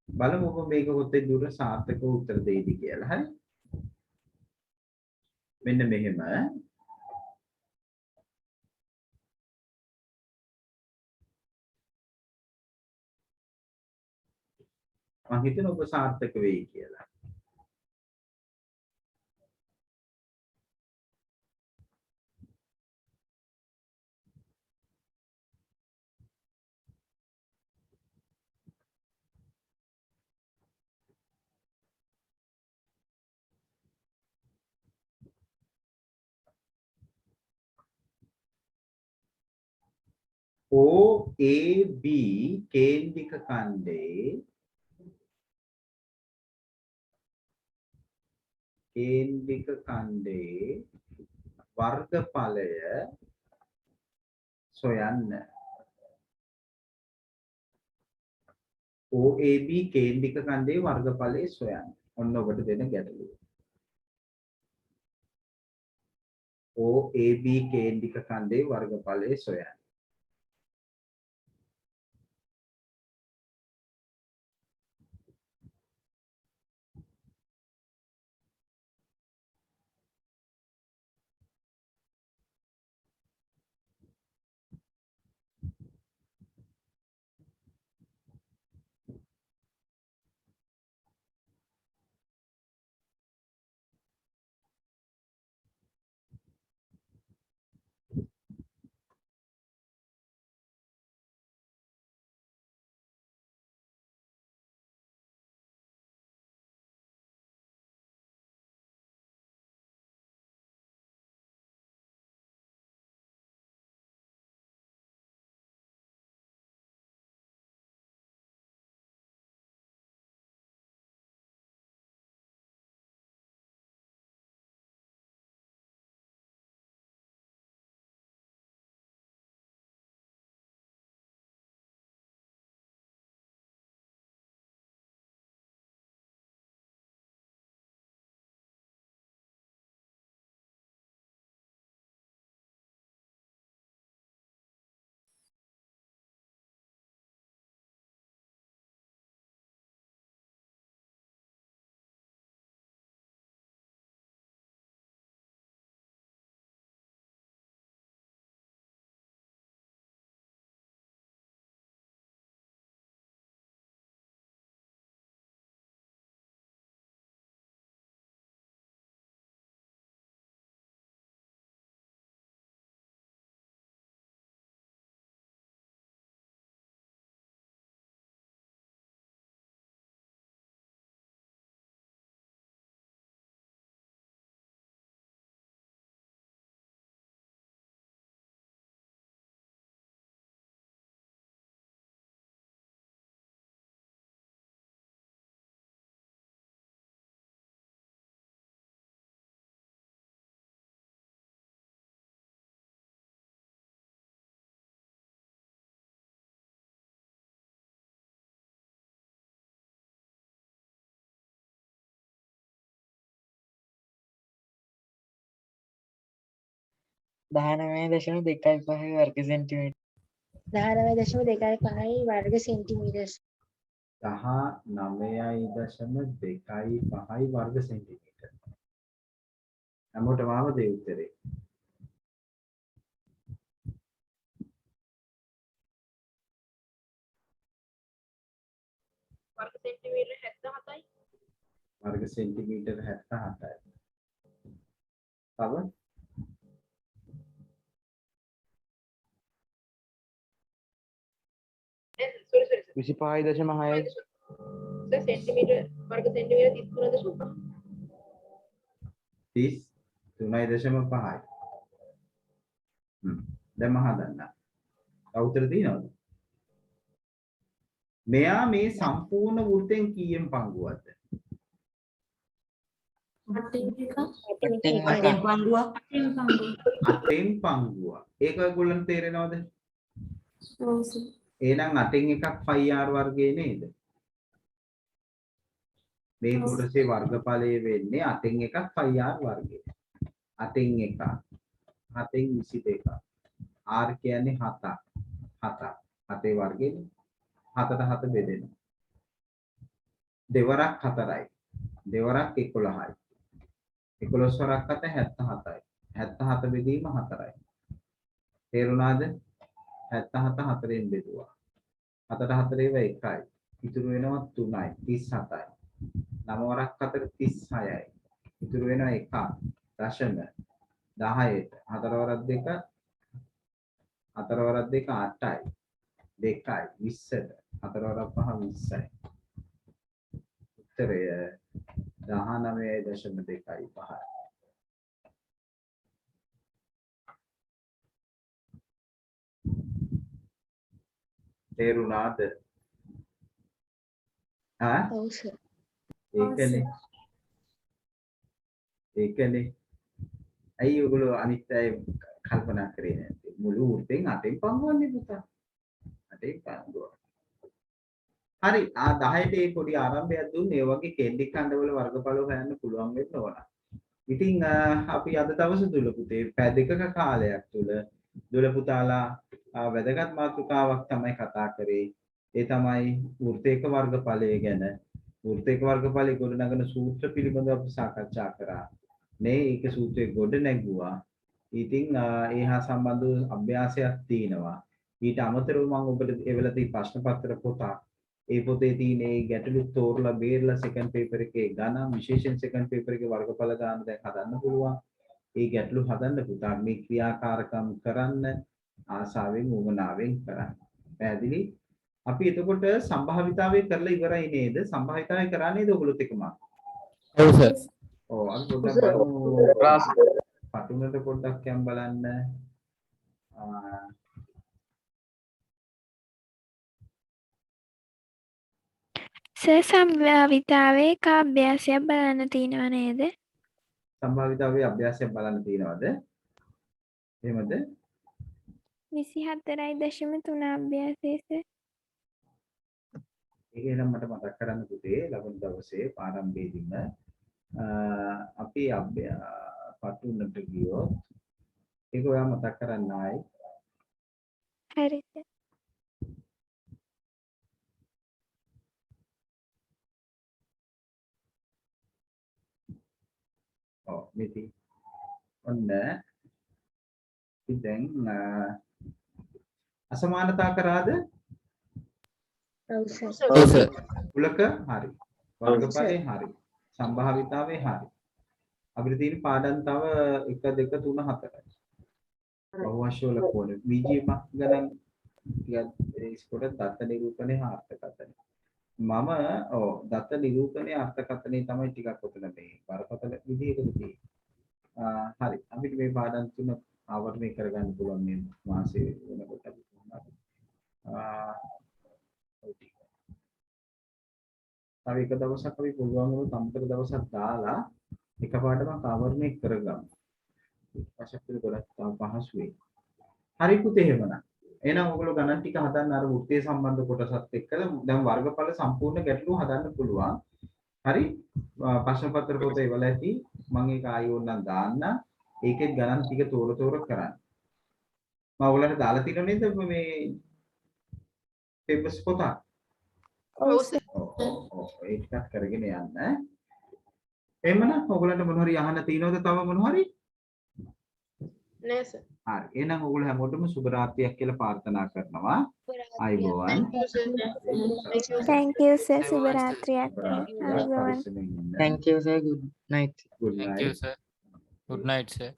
බලමු ඔබ මේක කොතේ දුර සාර්ථකව උත්තර දෙයිද කියලා. හරි. මෙන්න මෙහෙම මම හිතන ඔබ සාර්ථක වෙයි කියලා. OAB කේන්ද්‍රික ඛණ්ඩේ වර්ගඵලය සොයන්න. OAB කේන්ද්‍රික ඛණ්ඩේ වර්ගඵලය සොයන්න. ඔන්න ඔබට දෙන ගැටලුව. OAB කේන්ද්‍රික ඛණ්ඩේ වර්ගඵලය සොයන්න. දහනවය දශම දෙකයි පහ වර්ග සෙන්ටිමීටර් 19.25 වර්ග සෙන්ටිමීටර් 19.25 වර්ග සෙන්ටිමීටර්. හැමෝටම ආවද ඒ උත්තරේ? වර්ග සෙන්ටිමීටර 77යි. වර්ග සෙන්ටිමීටර් 77යි. තව sorry 25.6යි සර් සෙන්ටිමීටර වර්ග සෙන්ටිමීටර 33.5. 33.5යි. දැන් මම හදන්න. උත්තර තියෙනවද? මෙයා මේ සම්පූර්ණ වෘත්තයෙන් කීයෙන් පංගුවක්ද? 8 පංගුවක්. ඒක ඔයගොල්ලන්ට තේරෙනවද? ඔව් සර්. එහෙනම් 8න් එකක් 5r වර්ගය නේද? මේ කොටසේ වර්ගඵලය වෙන්නේ 8න් එකක් 5r වර්ගය. 8න් 1 7න් 22 r කියන්නේ 7 7 වර්ගෙනේ 7ට 7 බෙදෙනවා දෙවරක් 4යි දෙවරක් 11යි 11 වරක් 7 77යි 77 බෙදීම 4යි තේරුණාද 77 4ෙන් බෙදුවා 7ට 4 ඒවා 1යි ඉතුරු වෙනවා 3යි 37යි 9 වරක් 4 36යි ඉතුරු වෙනවා 1 දශම 10ට 4 වරක් 2 4 වරක් 2 8යි 2යි 20ට 4 වරක් 5 20යි උත්තරය 19.25 තේරුණාද ඔව් සර්. ඒකනේ ඇයි ඔයගොල්ලෝ අනිත් අය කල්පනා කරේ නැත්තේ මුළු වෘත්තෙන් 8න් පංගුවන්නේ පුතා 8න් පංගුව හරි 10ට ඒ පොඩි ආරම්භයක් දුන්නේ ඒ වගේ කෙන්ඩි කණ්ඩවල වර්ගඵල හොයන්න පුළුවන් වෙන්න ඕන. ඉතින් අපි අද දවසේ දුල පුතේ පැය දෙකක කාලයක් තුල දුල පුතාලා වැදගත් මාතෘකාවක් තමයි කතා කරේ. ඒ තමයි වෘත්තයක වර්ගඵලය ගැන. වෘත්තයක වර්ගඵලයේ ගොඩනගන සූත්‍ර පිළිබඳව අපි සාකච්ඡා කරා. මේ ඒක සූත්‍රයේ ගොඩ නැගුවා. ඉතින් ඒ හා සම්බන්ධ අභ්‍යාසයක් තියෙනවා. ඊට අමතරව මම ඔබට එවලා තියෙන ප්‍රශ්න පත්‍ර පොතක් ඒ පොතේ තියෙන ඒ ගැටලු තෝරලා බේරලා සෙකන්ඩ් පේපර් එකේ ගණන් විශේෂයෙන් සෙකන්ඩ් පේපර් එකේ වර්ගඵල ගන්න දැන් හදන්න පුළුවන්. ඒ ගැටලු හදන්න පුතා මේ ක්‍රියාකාරකම් කරන්න ආසාවෙන් උවමනාවෙන් කරන්න. පැහැදිලි? අපි එතකොට සම්භාවිතාවය කරලා ඉවරයි නේද? සම්භාවිතාවය කරා නේද ඔයගොල්ලොත් එකම? ඔව් සර්. ඔව් අද පොඩ්ඩක් බලමු. පටුනට පොඩ්ඩක් යම් බලන්න. සර් සම්භාවිතාවේ එක අභ්‍යාසයක් බලන්න තියෙනව නේද? සම්භාවිතාවේ අභ්‍යාසයක් බලන්න තියෙනවද? එහෙමද? 24.3 අභ්‍යාසයේ සර්. ඒක නම් මට මතක් කරන්න පුතේ ලබන දවසේ ආරම්භයේදීම අපි පටුනට ගියොත් ඒක ඔයා මතක් කරන්න ආයි. හරි සර්. ඔව් මෙති. ඔන්න ඉතින් අසමානතා කරාද? ඔව් සර්. ඔව් සර්. කුලක හරි. වර්ගඵලේ හරි. සම්භාවිතාවේ හරි. අපිට තියෙන පාඩම් තව 1 2 3 4යි. අවශ්‍ය වල කොන බීජීම ගණන් ටිකක් ඒකට දත්ත නිරූපණේ අර්ථකථනය. මම දත්ත නිරූපණේ අර්ථකථනය තමයි ටිකක් උතන මේ බරපතල විදිහකට තියෙන්නේ. හරි. අපිට මේ පාඩම් තුන ආවර්ණය කරගන්න පුළුවන් මේ මාසයේ වෙනකොට අපි කොහොමද? තව එක දවසක් අපි පුළුවන් වුණොත් අමතක දවසක් දාලා එකපාරටම ආවර්ණය කරගමු. පස්සෙත් ගොඩක් පහසු වෙයි. හරි පුතේ එහෙමනම්. එහෙනම් ඔයගොල්ලෝ ගණන් ටික හදන්න අර වෘත්තයේ සම්බන්ධ කොටසත් එක්කලා දැන් වර්ගඵල සම්පූර්ණ ගැටලුව හදන්න පුළුවන්. හරි? ප්‍රශ්න පත්‍ර පොත ඉවල ඇති. මම ඒක ආයෙ ඕනනම් දාන්න. ඒකෙත් ගණන් ටික තෝර කරන්න. මම ඔයගලන්ට දාලා තියෙනව නේද මේ පේපර්ස් පොත? ඔව් සර්. ඒකත් කරගෙන යන්න. එහෙමනම් ඔයගලන්ට මොන හරි අහන්න තියෙනවද තව මොන හරි? නෑ සර්. හරි. එහෙනම් ඔයගොල්ලෝ හැමෝටම සුබ රාත්‍රියක් කියලා ප්‍රාර්ථනා කරනවා. ආයිබෝවන්. Thank you sir. සුබ රාත්‍රියක්. ආයිබෝවන්. Thank you sir. Good night. Good Thank night. you sir. Good night sir.